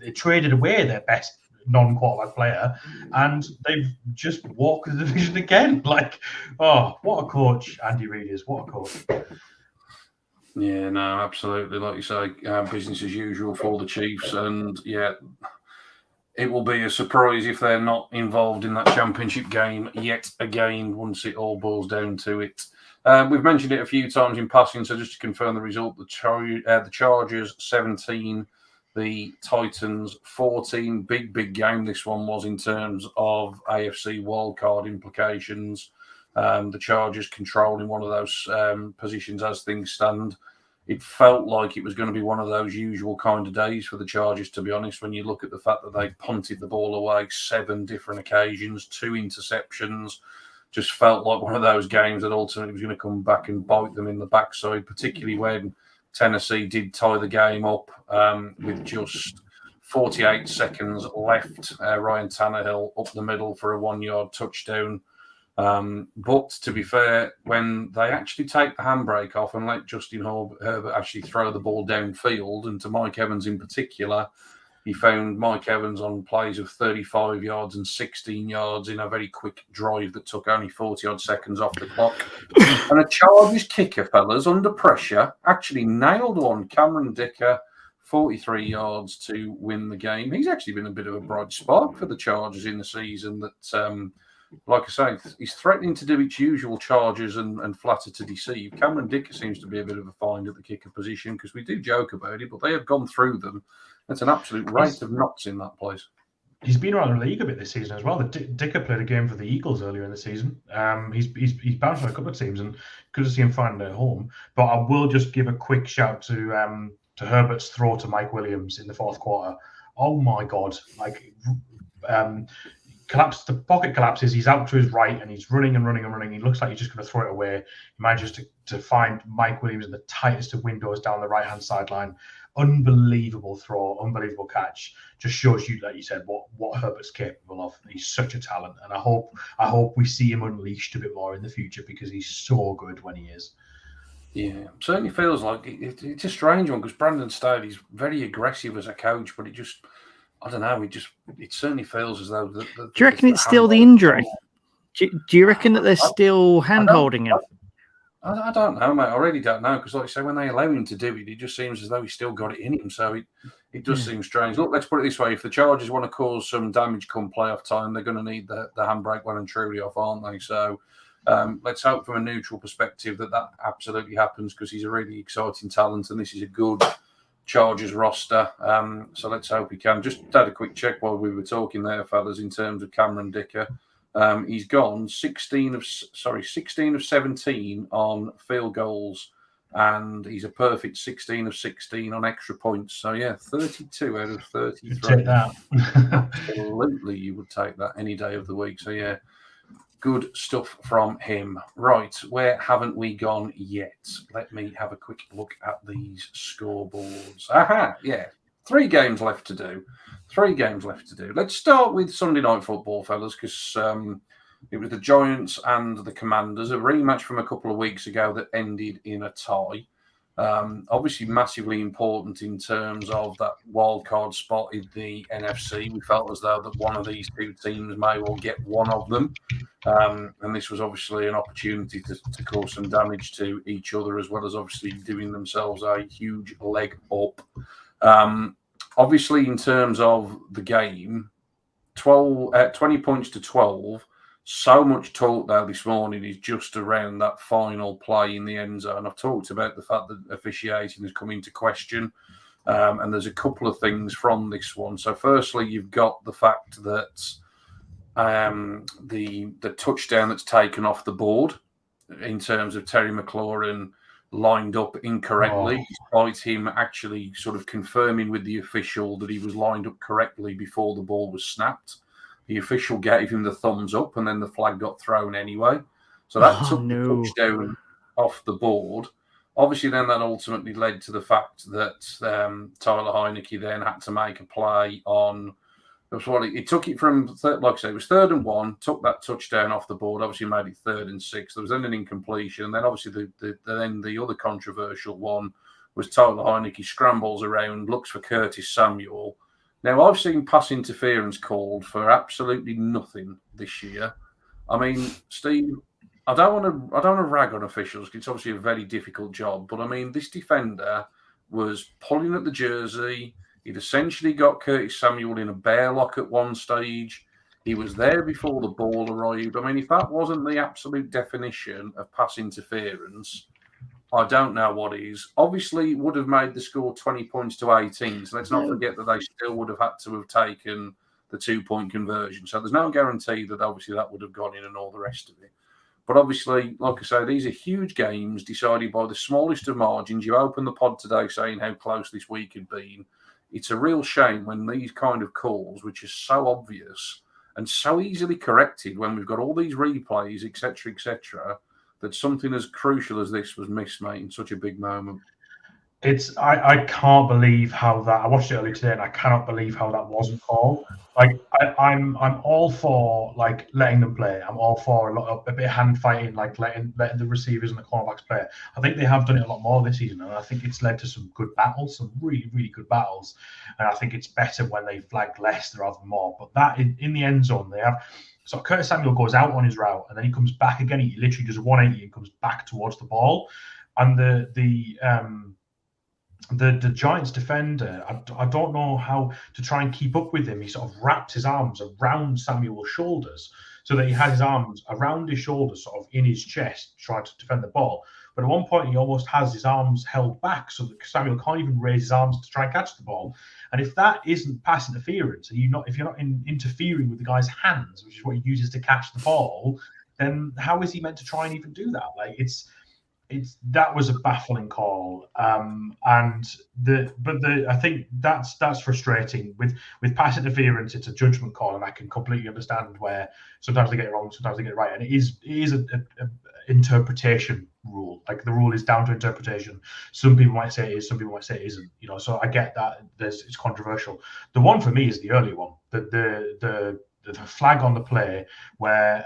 they traded away their best non-quarterback player, and they've just walked the division again. Like, oh, what a coach Andy Reid is! What a coach. Yeah, no, absolutely. Like you say, business as usual for the Chiefs, and yeah, it will be a surprise if they're not involved in that championship game yet again once it all boils down to it. We've mentioned it a few times in passing, so just to confirm the result, the Chargers 17, the Titans 14. Big game this one was in terms of AFC wildcard implications. The Chargers controlling one of those positions as things stand. It felt like it was going to be one of those usual kind of days for the Chargers, to be honest, when you look at the fact that they punted the ball away 7 different occasions, 2 interceptions. Just felt like one of those games that ultimately was going to come back and bite them in the backside, particularly when Tennessee did tie the game up with just 48 seconds left. Ryan Tannehill up the middle for a 1-yard touchdown. But to be fair, when they actually take the handbrake off and let Justin Herbert actually throw the ball downfield, and to Mike Evans in particular, he found Mike Evans on plays of 35 yards and 16 yards in a very quick drive that took only 40-odd seconds off the clock. And a Chargers kicker, fellas, under pressure, actually nailed one. Cameron Dicker, 43 yards to win the game. He's actually been a bit of a bright spark for the Chargers in the season that, like I say, he's threatening to do its usual Chargers and flatter to deceive. Cameron Dicker seems to be a bit of a find at the kicker position because we do joke about it, but they have gone through them. It's an absolute rate of knots in that place. He's been around the league a bit this season as well. Dicker played a game for the Eagles earlier in the season. He's bounced on a couple of teams, and good to see him find a home. But I will just give a quick shout to Herbert's throw to Mike Williams in the 4th quarter. Oh my God! Collapse. The pocket collapses. He's out to his right, and he's running and running and running. He looks like he's just going to throw it away. He manages to find Mike Williams in the tightest of windows down the right-hand sideline. Unbelievable throw, unbelievable catch. Just shows you, like you said, what Herbert's capable of. He's such a talent, and I hope we see him unleashed a bit more in the future because he's so good when he is. Yeah, certainly feels like it's a strange one because Brandon Staley's very aggressive as a coach, but I don't know. It certainly feels as though. Do you reckon it's still the injury? Do you reckon that they're still hand-holding him? I don't know, mate. I really don't know because, like I say, when they allow him to do it, it just seems as though he's still got it in him. So it does seem strange. Look, let's put it this way: if the Chargers want to cause some damage come playoff time, they're going to need the handbrake well and truly off, aren't they? So let's hope, from a neutral perspective, that absolutely happens because he's a really exciting talent, and this is a good Chargers roster. So let's hope he can. Just had a quick check while we were talking there, fellas, in terms of Cameron Dicker. He's gone 16 of 17 on field goals, and he's a perfect 16 of 16 on extra points. So yeah, 32 out of 33. Take that. Absolutely, you would take that any day of the week. So yeah, good stuff from him. Right, where haven't we gone yet? Let me have a quick look at these scoreboards. Aha, yeah. 3 games left to do. 3 games left to do. Let's start with Sunday Night Football, fellas, because it was the Giants and the Commanders, a rematch from a couple of weeks ago that ended in a tie. Obviously, massively important in terms of that wild card spot in the NFC. We felt as though that one of these 2 teams may well get one of them. And this was obviously an opportunity to cause some damage to each other, as well as obviously doing themselves a huge leg up. Obviously, in terms of the game, 20 points to 12. So much talk there this morning is just around that final play in the end zone. I've talked about the fact that officiating has come into question, and there's a couple of things from this one. So firstly, you've got the fact that the touchdown that's taken off the board in terms of Terry McLaurin lined up incorrectly, despite him actually sort of confirming with the official that he was lined up correctly before the ball was snapped. The official gave him the thumbs up, and then the flag got thrown anyway. So that took the touchdown off the board. Obviously, then that ultimately led to the fact that Tyler Heineke then had to make a play on. It took it from, like I say, it was 3rd and 1, took that touchdown off the board, obviously made it 3rd and 6. There was then an incompletion. And then obviously the other controversial one was Tyler Heineke scrambles around, looks for Curtis Samuel. Now, I've seen pass interference called for absolutely nothing this year. I mean, Steve, I don't want to rag on officials because it's obviously a very difficult job. But I mean, this defender was pulling at the jersey. He'd essentially got Curtis Samuel in a bear lock at one stage. He was there before the ball arrived. I mean, if that wasn't the absolute definition of pass interference, I don't know what is. Obviously, it would have made the score 20 points to 18. So let's not forget that they still would have had to have taken the 2-point conversion. So there's no guarantee that obviously that would have gone in and all the rest of it. But obviously, like I say, these are huge games decided by the smallest of margins. You opened the pod today saying how close this week had been. It's a real shame when these kind of calls, which is so obvious and so easily corrected when we've got all these replays, etc., that something as crucial as this was missed, mate, in such a big moment. I can't believe how that. I watched it earlier today, and I cannot believe how that wasn't called. Like I'm all for like letting them play. I'm all for a bit of hand fighting, like letting the receivers and the cornerbacks play. I think they have done it a lot more this season, and I think it's led to some good battles, some really, really good battles. And I think it's better when they flag less rather than more. But that in the end zone, they have. So Curtis Samuel goes out on his route, and then he comes back again. He literally does a 180 and comes back towards the ball. And the Giants defender, I don't know how to try and keep up with him. He sort of wraps his arms around Samuel's shoulders so that he has his arms around his shoulders, sort of in his chest, trying to defend the ball. But at one point, he almost has his arms held back so that Samuel can't even raise his arms to try and catch the ball. And if that isn't pass interference, if you're not interfering with the guy's hands, which is what he uses to catch the ball, then how is he meant to try and even do that? Like that was a baffling call, I think that's frustrating. With pass interference, it's a judgment call, and I can completely understand where sometimes they get it wrong, sometimes they get it right, and it is an interpretation rule. Like the rule is down to interpretation. Some people might say it is, some people might say it isn't. So I get that it's controversial. The one for me is the early one, the flag on the play where.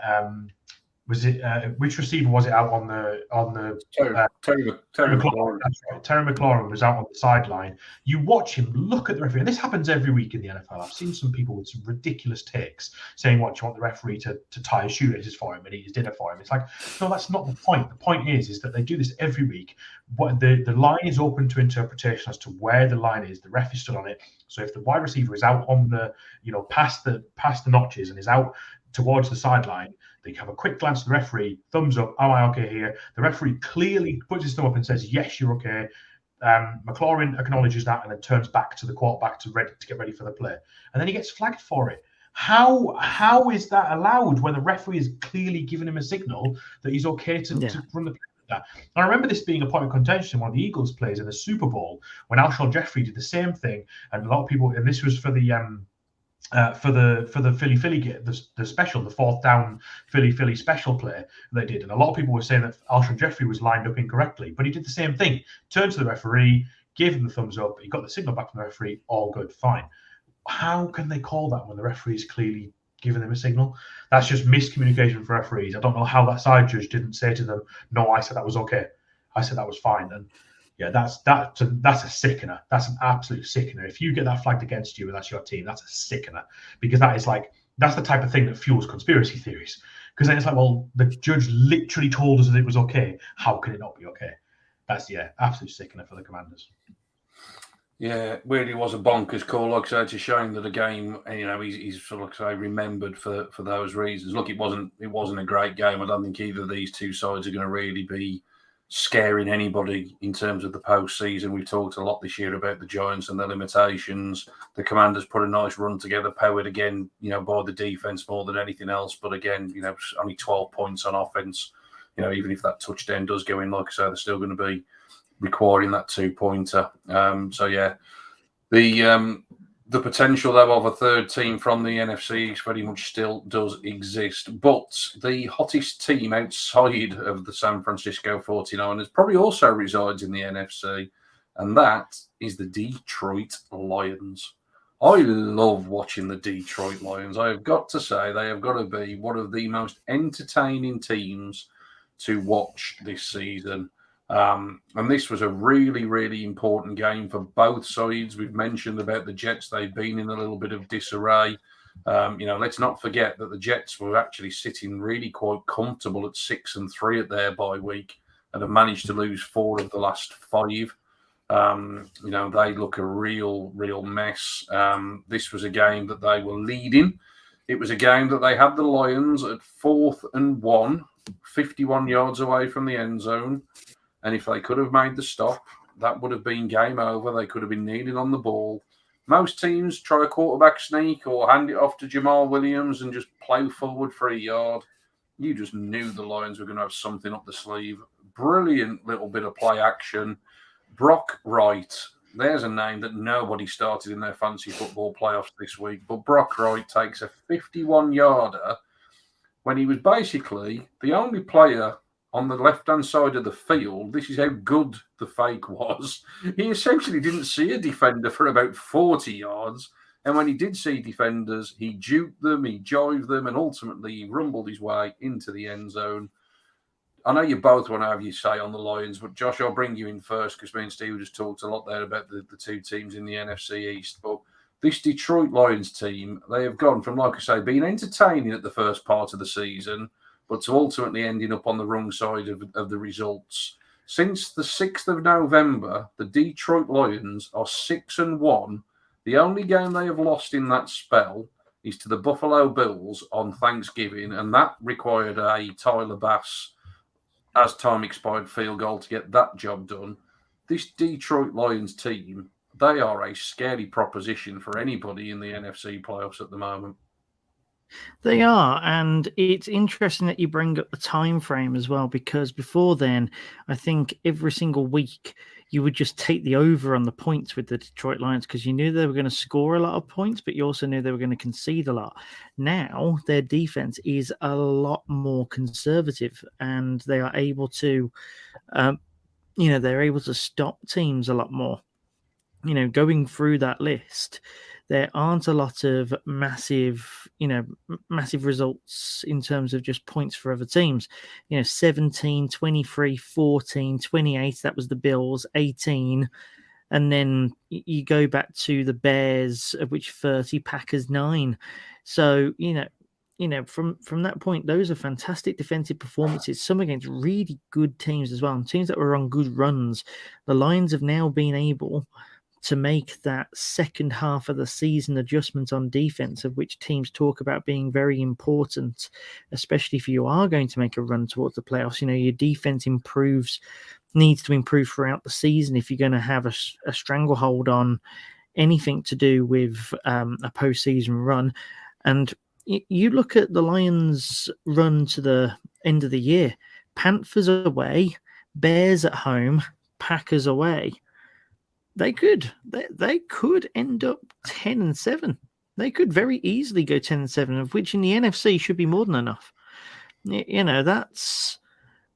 Was it which receiver was it out on the Terry McLaurin? That's right. Terry McLaurin was out on the sideline. You watch him look at the referee, and this happens every week in the NFL. I've seen some people with some ridiculous takes saying, "What, you want the referee to tie his shoelaces for him and eat his dinner for him?" It's like, no, that's not the point. The point is that they do this every week. What the line is open to interpretation as to where the line is. The ref is stood on it. So if the wide receiver is out on the, past the notches and is out towards the sideline, they have a quick glance at the referee, thumbs up, am I okay here? The referee clearly puts his thumb up and says, yes, you're okay. McLaurin acknowledges that and then turns back to the quarterback to get ready for the play. And then he gets flagged for it. How is that allowed when the referee is clearly giving him a signal that he's okay to run the play with that? And I remember this being a point of contention in one of the Eagles plays in the Super Bowl when Alshon Jeffrey did the same thing. And a lot of people, and this was for the Philly get the special, the 4th down Philly special play they did, and a lot of people were saying that Alshon Jeffrey was lined up incorrectly, but he did the same thing. Turned to the referee, gave them the thumbs up, he got the signal back from the referee, all good, fine. How can they call that when the referee is clearly giving them a signal? That's just miscommunication for referees. I don't know how that side judge didn't say to them, no, I said that was okay. I said that was fine. And yeah, that's a sickener. That's an absolute sickener. If you get that flagged against you and that's your team, that's a sickener. Because that's the type of thing that fuels conspiracy theories. Because then it's like, well, the judge literally told us that it was okay. How can it not be okay? That's, absolute sickener for the Commanders. Yeah, it really was a bonkers call. Like I said, it's a shame that a game, he's sort of, like I say, remembered for those reasons. Look, it wasn't a great game. I don't think either of these two sides are going to really be scaring anybody in terms of the postseason. We've talked a lot this year about the Giants and their limitations. The Commanders put a nice run together, powered again, by the defense more than anything else. But again, only 12 points on offense. Even if that touchdown does go in, like I say, they're still going to be requiring that 2-pointer. The potential, though, of a third team from the NFC very much still does exist. But the hottest team outside of the San Francisco 49ers probably also resides in the NFC, and that is the Detroit Lions. I love watching the Detroit Lions. I have got to say, they have got to be one of the most entertaining teams to watch this season. And this was a really, really important game for both sides. We've mentioned about the Jets. They've been in a little bit of disarray. Let's not forget that the Jets were actually sitting really quite comfortable at 6-3 at their bye week and have managed to lose 4 of the last 5. They look a real mess. This was a game that they were leading. It was a game that they had the Lions at 4th and 1, 51 yards away from the end zone. And if they could have made the stop, that would have been game over. They could have been kneeling on the ball. Most teams try a quarterback sneak or hand it off to Jamal Williams and just plow forward for a yard. You just knew the Lions were going to have something up the sleeve. Brilliant little bit of play action. Brock Wright. There's a name that nobody started in their fantasy football playoffs this week. But Brock Wright takes a 51-yarder when he was basically the only player on the left-hand side of the field. This is how good the fake was. He essentially didn't see a defender for about 40 yards. And when he did see defenders, he juked them, he jived them, and ultimately he rumbled his way into the end zone. I know you both want to have your say on the Lions, but Josh, I'll bring you in first because me and Steve just talked a lot there about the two teams in the NFC East. But this Detroit Lions team, they have gone from, like I say, being entertaining at the first part of the season, but to ultimately ending up on the wrong side of the results. Since the 6th of November, the Detroit Lions are 6-1. The only game they have lost in that spell is to the Buffalo Bills on Thanksgiving, and that required a Tyler Bass as time expired field goal to get that job done. This Detroit Lions team, they are a scary proposition for anybody in the NFC playoffs at the moment. They are, and it's interesting that you bring up the time frame as well, because before then, I think every single week you would just take the over on the points with the Detroit Lions because you knew they were going to score a lot of points, but you also knew they were going to concede a lot. Now, their defense is a lot more conservative, and they are able to, they're able to stop teams a lot more. Going through that list, there aren't a lot of massive results in terms of just points for other teams. 17, 23, 14, 28, that was the Bills, 18. And then you go back to the Bears, of which 30, Packers 9. So, from that point, those are fantastic defensive performances, some against really good teams as well, and teams that were on good runs. The Lions have now been able to make that second half of the season adjustment on defense, of which teams talk about being very important, especially if you are going to make a run towards the playoffs. Your defense needs to improve throughout the season if you're going to have a stranglehold on anything to do with a postseason run. And you look at the Lions' run to the end of the year: Panthers away, Bears at home, Packers away. They could end up 10-7. They could very easily go 10-7, of which in the NFC should be more than enough.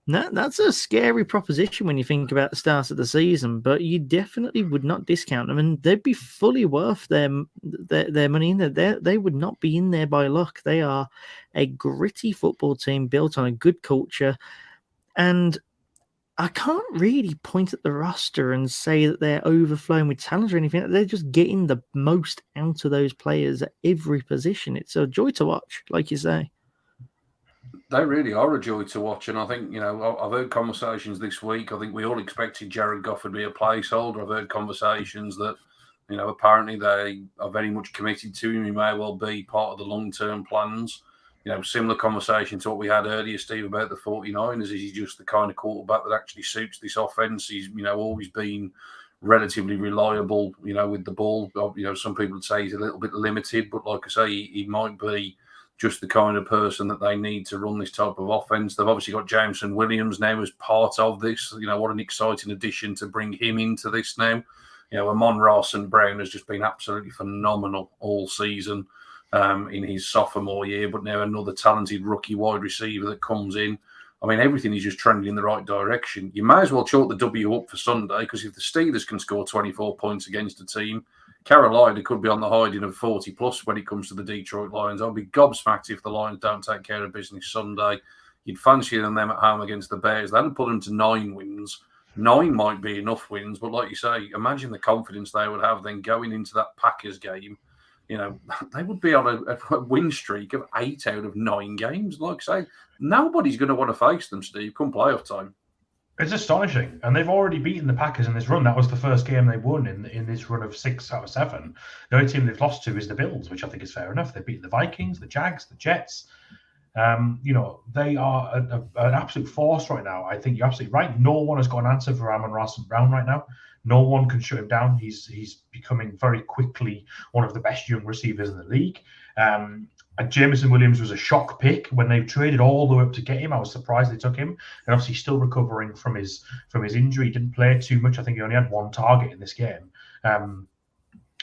No, that's a scary proposition when you think about the start of the season, but you definitely would not discount them, and they'd be fully worth their money in there. They would not be in there by luck. They are a gritty football team built on a good culture, and I can't really point at the roster and say that they're overflowing with talent or anything. They're just getting the most out of those players at every position. It's a joy to watch, like you say. They really are a joy to watch, and I think I've heard conversations this week. I think we all expected Jared Goff would be a placeholder. I've heard conversations that apparently they are very much committed to him. He may well be part of the long-term plans. Similar conversation to what we had earlier, Steve, about the 49ers. Is he just the kind of quarterback that actually suits this offense? He's always been relatively reliable. With the ball. Some people would say he's a little bit limited, but like I say, he might be just the kind of person that they need to run this type of offense. They've obviously got Jameson Williams now as part of this. What an exciting addition to bring him into this now. Amon-Ra St. Brown has just been absolutely phenomenal all season in his sophomore year, but now another talented rookie wide receiver that comes in. I mean, everything is just trending in the right direction. You may as well chalk the W up for Sunday, because if the Steelers can score 24 points against a team, Carolina could be on the hiding of 40-plus when it comes to the Detroit Lions. I'll be gobsmacked if the Lions don't take care of business Sunday. You'd fancy them at home against the Bears. That'd put them to 9 wins. 9 might be enough wins, but like you say, imagine the confidence they would have then going into that Packers game. They would be on a win streak of 8 out of 9 games. Like I say, nobody's going to want to face them, Steve, come playoff time. It's astonishing, and they've already beaten the Packers in this run. That was the first game they won in this run of 6 out of 7. The only team they've lost to is the Bills, which I think is fair enough. They've beaten the Vikings, the Jags, the Jets. They are an absolute force right now. I think you're absolutely right. No one has got an answer for Amon-Ra St. Brown right now. No one can shut him down. He's becoming very quickly one of the best young receivers in the league. And Jameson Williams was a shock pick when they traded all the way up to get him. I was surprised they took him. And obviously, still recovering from his injury. He didn't play too much. I think he only had 1 target in this game.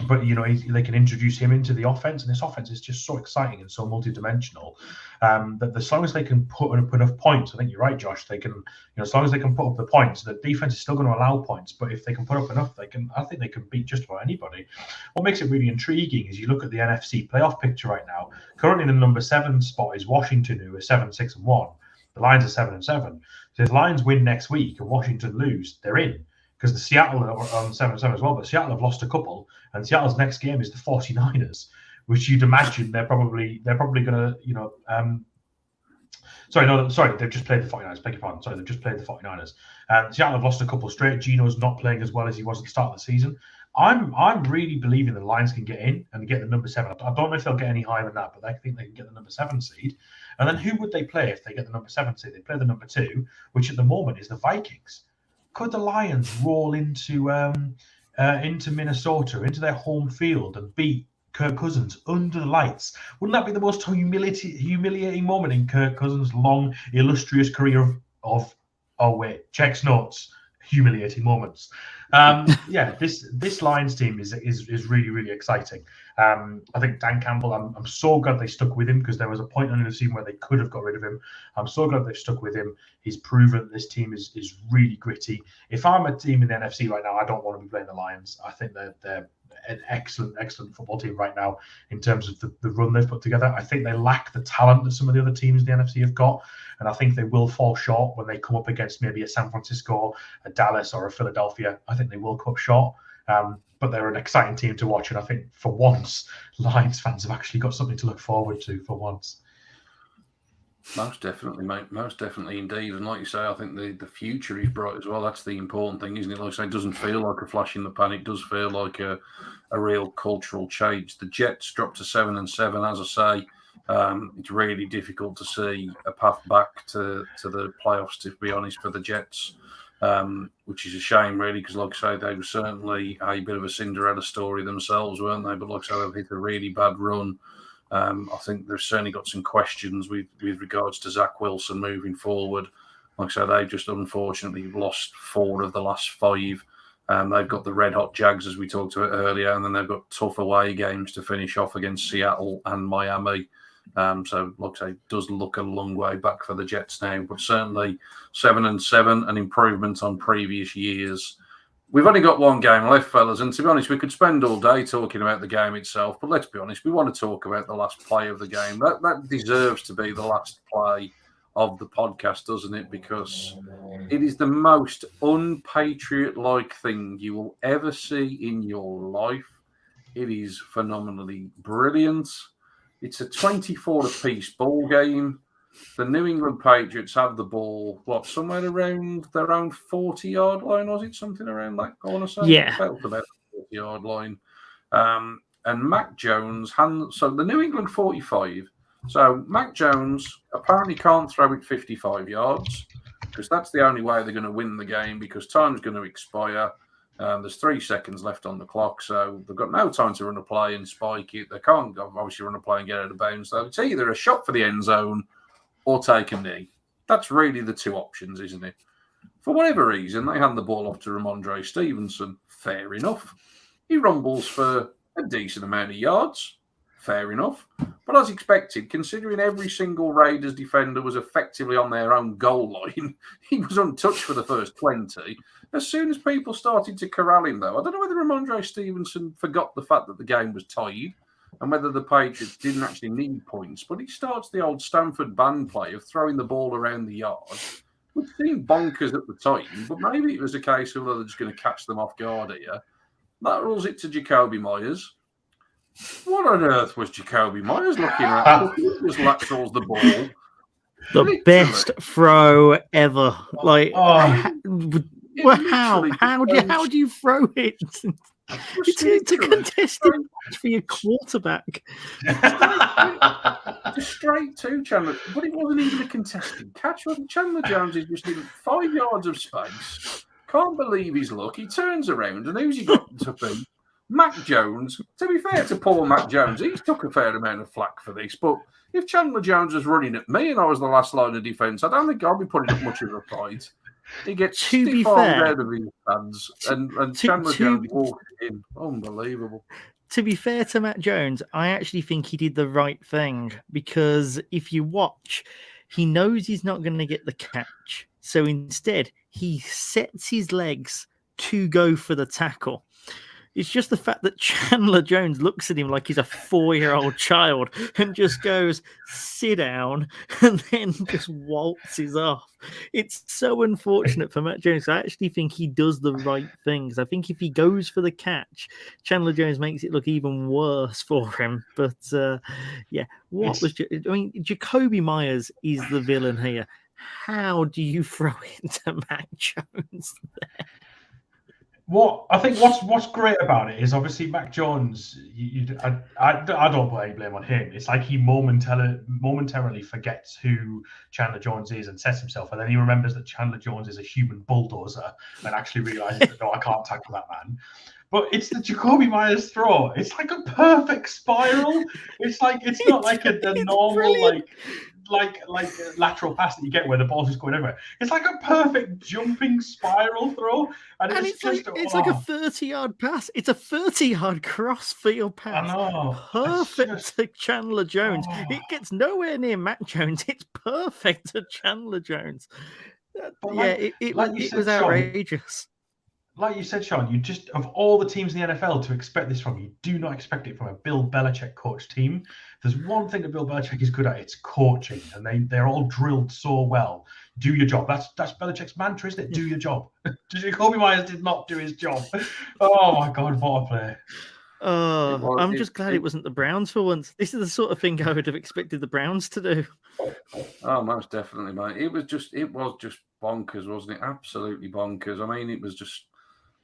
But they can introduce him into the offense, and this offense is just so exciting and so multidimensional that as long as they can put up enough points, I think you're right, Josh. They can, as long as they can put up the points, the defense is still going to allow points. But if they can put up enough, I think they can beat just about anybody. What makes it really intriguing is you look at the NFC playoff picture right now. Currently, the number 7 spot is Washington, who are 7-6-1. The Lions are 7-7. So if the Lions win next week and Washington lose, they're in. Because the Seattle are on 7-7 as well, but Seattle have lost a couple, and Seattle's next game is the 49ers, which you'd imagine they're probably going to, they've just played the 49ers. Beg your pardon. Sorry, they've just played the 49ers. Seattle have lost a couple straight. Gino's not playing as well as he was at the start of the season. I'm really believing the Lions can get in and get the number 7. I don't know if they'll get any higher than that, but I think they can get the number 7 seed. And then who would they play if they get the number 7 seed? They play the number 2, which at the moment is the Vikings. Could the Lions roll into Minnesota, into their home field, and beat Kirk Cousins under the lights? Wouldn't that be the most humiliating moment in Kirk Cousins' long, illustrious career of checks notes, humiliating moments? This Lions team is really, really exciting. I think Dan Campbell, I'm so glad they stuck with him, because there was a point in the season where they could have got rid of him. I'm so glad they've stuck with him. He's proven that this team is really gritty. If I'm a team in the NFC right now, I don't want to be playing the Lions. I think they're an excellent football team right now in terms of the run they've put together. I think they lack the talent that some of the other teams in the NFC have got, and I think they will fall short when they come up against maybe a San Francisco, a Dallas, or a Philadelphia. I think they will come up short, but they're an exciting team to watch, and I think for once, Lions fans have actually got something to look forward to for once. Most definitely, mate. Most definitely indeed. And like you say, I think the future is bright as well. That's the important thing, isn't it? Like I say, it doesn't feel like a flash in the pan. It does feel like a real cultural change. The Jets dropped to 7-7. As I say, it's really difficult to see a path back to the playoffs, to be honest, for the Jets, which is a shame, really, because like I say, they were certainly a bit of a Cinderella story themselves, weren't they? But like I say, they've hit a really bad run. I think they've certainly got some questions with regards to Zach Wilson moving forward. Like I said, they've just unfortunately lost 4 of the last 5. They've got the red-hot Jags, as we talked about earlier, and then they've got tough away games to finish off against Seattle and Miami. So, like I say, it does look a long way back for the Jets now, but certainly 7-7, an improvement on previous years. We've only got one game left, fellas, and to be honest, we could spend all day talking about the game itself, but let's be honest, we want to talk about the last play of the game. That deserves to be the last play of the podcast, doesn't it? Because it is the most unpatriot-like thing you will ever see in your life. It is phenomenally brilliant. It's a 24-apiece ball game. The New England Patriots have the ball, somewhere around their own 40-yard line, was it? Something around that, I want to say? Yeah. Felt about the 40-yard line. And Mac Jones, so the New England 45. So Mac Jones apparently can't throw it 55 yards because that's the only way they're going to win the game because time's going to expire. There's 3 seconds left on the clock, so they've got no time to run a play and spike it. They can't obviously run a play and get out of bounds. So it's either a shot for the end zone or take a knee. That's really the 2 options, isn't it? For whatever reason, they hand the ball off to Ramondre Stevenson. Fair enough. He rumbles for a decent amount of yards. Fair enough. But as expected, considering every single Raiders defender was effectively on their own goal line, he was untouched for the first 20. As soon as people started to corral him, though, I don't know whether Ramondre Stevenson forgot the fact that the game was tied and whether the Patriots didn't actually need points, but he starts the old Stanford band play of throwing the ball around the yard, which seemed bonkers at the time, but maybe it was a case of they're just going to catch them off guard here. That rules it to Jacoby Myers. What on earth was Jacoby Myers looking at? He just laterals the ball. The Literally. best throw ever. How do you throw it? It's a contested match for your quarterback. Straight to Chandler, but it wasn't even a contested catch. Chandler Jones is just in 5 yards of space. Can't believe his luck. He turns around, and who's he got to beat? Mac Jones. To be fair to poor Mac Jones, he's took a fair amount of flack for this. But if Chandler Jones was running at me and I was the last line of defence, I don't think I'd be putting up much of a fight. He gets stiff armed out of his hands, and Chandler Jones walks in. Unbelievable. To be fair to Matt Jones, I actually think he did the right thing because if you watch, he knows he's not going to get the catch. So instead, he sets his legs to go for the tackle. It's just the fact that Chandler Jones looks at him like he's a 4-year-old child and just goes, sit down, and then just waltzes off. It's so unfortunate for Matt Jones. I actually think he does the right things. I think if he goes for the catch, Chandler Jones makes it look even worse for him. But, Jacoby Myers is the villain here. How do you throw it to Matt Jones there? What's great about it is obviously Mac Jones. I don't blame on him. It's like he momentarily forgets who Chandler Jones is and sets himself, and then he remembers that Chandler Jones is a human bulldozer and actually realizes that no, I can't tackle that man. But it's the Jacoby Myers throw. It's like a perfect spiral. It's not like a normal brilliant. like lateral pass that you get where the ball's just going everywhere. It's like a perfect jumping spiral throw, and it's like a 30-yard pass. It's a 30-yard cross-field pass. I know. Perfect to Chandler Jones. It gets nowhere near Matt Jones. It's perfect to Chandler Jones. It was outrageous. Like you said, Shaun, you just, of all the teams in the NFL to expect this from, you do not expect it from a Bill Belichick coach team. There's one thing that Bill Belichick is good at, it's coaching, and they're all drilled so well. Do your job. That's Belichick's mantra, isn't it? Do your job. Jacoby Myers did not do his job. Oh my God, what a play. I'm just glad it wasn't the Browns for once. This is the sort of thing I would have expected the Browns to do. Oh, most definitely, mate. It was just bonkers, wasn't it? Absolutely bonkers. I mean, it was just,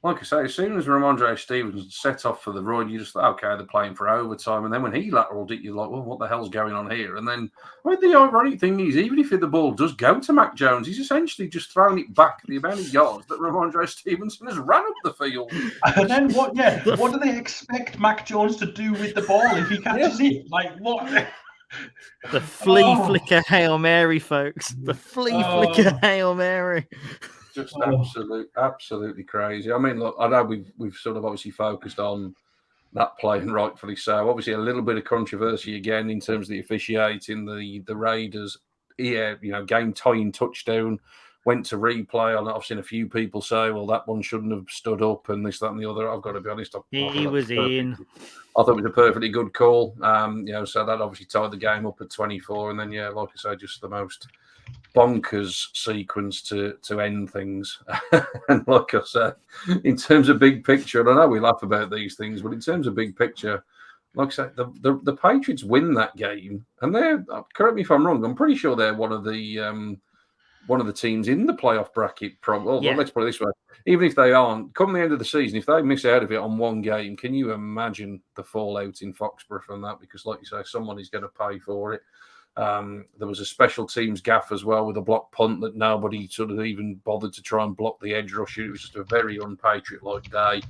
like I say, as soon as Ramondre Stevenson set off for the run, you just thought, okay, they're playing for overtime. And then when he lateraled it, you're like, well, what the hell's going on here? And then, the ironic thing is, even if the ball does go to Mac Jones, he's essentially just thrown it back the amount of yards that Ramondre Stevenson has ran up the field. And then what do they expect Mac Jones to do with the ball if he catches it? Like, what? The flea flicker Hail Mary, folks. The flea flicker Hail Mary. Just absolutely crazy. I mean, look, I know we've sort of obviously focused on that play, and rightfully so. Obviously, a little bit of controversy again in terms of the officiating. The Raiders, game tying touchdown went to replay. And I've seen a few people say, "Well, that one shouldn't have stood up," and this, that, and the other. I've got to be honest. He was in. I thought it was a perfectly good call. So that obviously tied the game up at 24, and then like I say, just the most bonkers sequence to end things. And like I said, in terms of big picture, and I know we laugh about these things, but in terms of big picture, like I said, the Patriots win that game, and they're, correct me if I'm wrong, I'm pretty sure they're one of the teams in the playoff bracket. Let's put it this way: even if they aren't, come the end of the season, if they miss out of it on one game, can you imagine the fallout in Foxborough from that? Because, like you say, someone is going to pay for it. There was a special teams gaff as well with a block punt that nobody sort of even bothered to try and block the edge rush. It was just a very unpatriot-like day.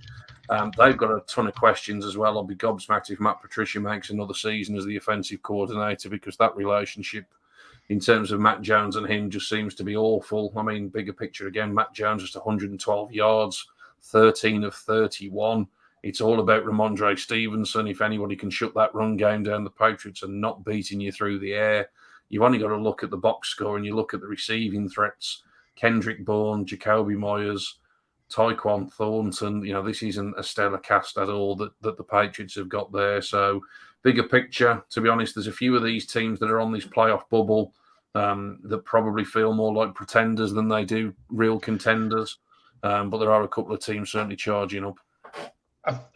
They've got a ton of questions as well. I'll be gobsmacked if Matt Patricia makes another season as the offensive coordinator, because that relationship in terms of Matt Jones and him just seems to be awful. I mean, bigger picture again, Matt Jones just 112 yards, 13 of 31. It's all about Ramondre Stevenson. If anybody can shut that run game down, the Patriots are not beating you through the air. You've only got to look at the box score and you look at the receiving threats. Kendrick Bourne, Jacoby Myers, Tyquan Thornton. This isn't a stellar cast at all that the Patriots have got there. So, bigger picture, to be honest, there's a few of these teams that are on this playoff bubble that probably feel more like pretenders than they do real contenders. But there are a couple of teams certainly charging up.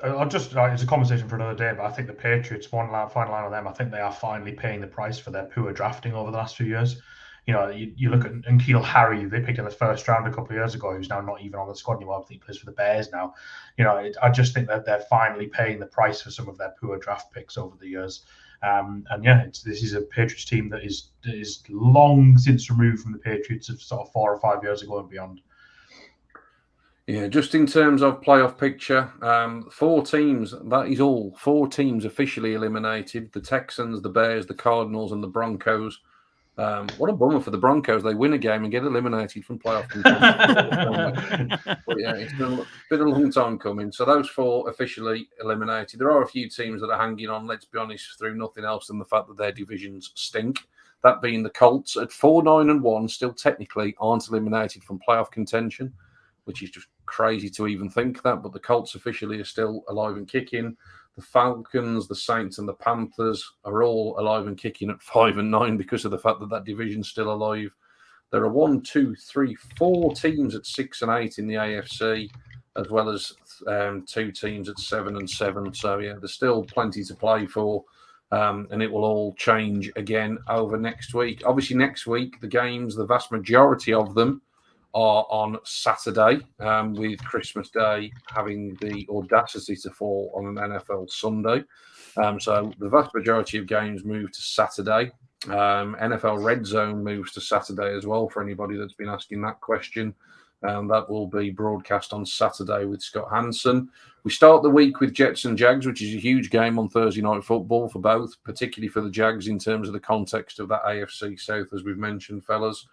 It's a conversation for another day, but I think the Patriots, final line on them, I think they are finally paying the price for their poor drafting over the last few years. You look at N'Keal Harry, they picked in the first round a couple of years ago, who's now not even on the squad anymore. I think he plays for the Bears now. I just think that they're finally paying the price for some of their poor draft picks over the years. This is a Patriots team that is long since removed from the Patriots of sort of 4 or 5 years ago and beyond. Yeah, just in terms of playoff picture, 4 teams, that is all. 4 teams officially eliminated. The Texans, the Bears, the Cardinals, and the Broncos. What a bummer for the Broncos. They win a game and get eliminated from playoff contention. But yeah, it's been a long time coming. So those 4 officially eliminated. There are a few teams that are hanging on, let's be honest, through nothing else than the fact that their divisions stink. That being the Colts at 4-9-1, still technically aren't eliminated from playoff contention, which is just crazy to even think that. But the Colts officially are still alive and kicking. The Falcons, the Saints, and the Panthers are all alive and kicking at 5-9 because of the fact that that division's still alive. There are 4 teams at 6-8 in the AFC, as well as 2 teams at 7-7. So yeah, there's still plenty to play for, and it will all change again over next week. Obviously, next week the games, the vast majority of them, are on Saturday, with Christmas Day having the audacity to fall on an NFL Sunday. So the vast majority of games move to Saturday. NFL Red Zone moves to Saturday as well, for anybody that's been asking that question. That will be broadcast on Saturday with Scott Hansen. We start the week with Jets and Jags, which is a huge game on Thursday Night Football for both, particularly for the Jags in terms of the context of that AFC South, as we've mentioned, fellas.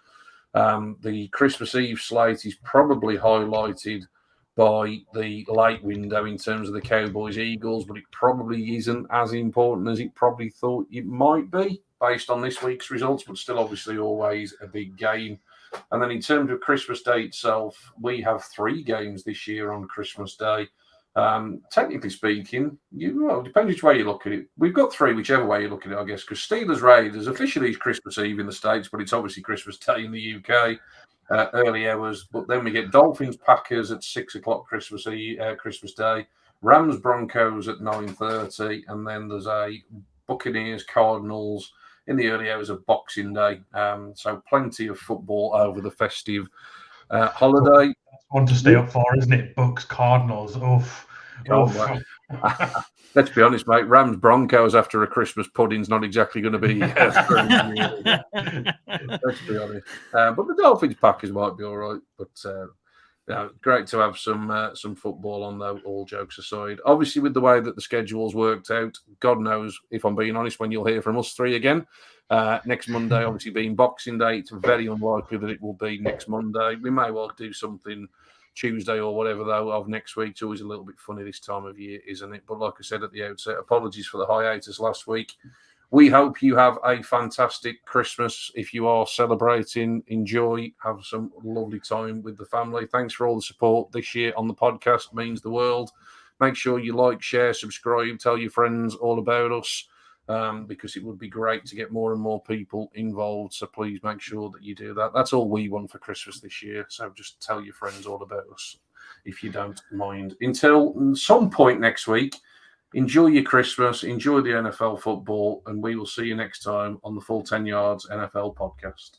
The Christmas Eve slate is probably highlighted by the late window in terms of the Cowboys-Eagles, but it probably isn't as important as it probably thought it might be based on this week's results, but still obviously always a big game. And then in terms of Christmas Day itself, we have 3 games this year on Christmas Day. Technically speaking, it depends which way you look at it. We've got 3, whichever way you look at it, I guess, because Steelers Raiders officially is Christmas Eve in the States, but it's obviously Christmas Day in the UK, early hours. But then we get Dolphins Packers at 6 o'clock Christmas Day, Rams Broncos at 9:30, and then there's a Buccaneers Cardinals in the early hours of Boxing Day. So plenty of football over the festive holiday. That's one to stay up for, isn't it? Bucks Cardinals. Oof. Let's be honest, mate. Rams Broncos after a Christmas pudding's not exactly going to be. Let's be honest. But the Dolphins Packers might be all right. But Yeah, great to have some football on, though, all jokes aside. Obviously, with the way that the schedule's worked out, God knows, if I'm being honest, when you'll hear from us three again. Next Monday, obviously being Boxing Day, it's very unlikely that it will be next Monday. We may well do something Tuesday or whatever, though, of next week. It's always a little bit funny this time of year, isn't it? But like I said at the outset, apologies for the hiatus last week. We hope you have a fantastic Christmas. If you are celebrating, enjoy, have some lovely time with the family. Thanks for all the support this year on the podcast. It means the world. Make sure you like, share, subscribe, tell your friends all about us, because it would be great to get more and more people involved. So please make sure that you do that. That's all we want for Christmas this year. So just tell your friends all about us if you don't mind. Until some point next week, enjoy your Christmas, enjoy the NFL football, and we will see you next time on the Full 10 Yards NFL podcast.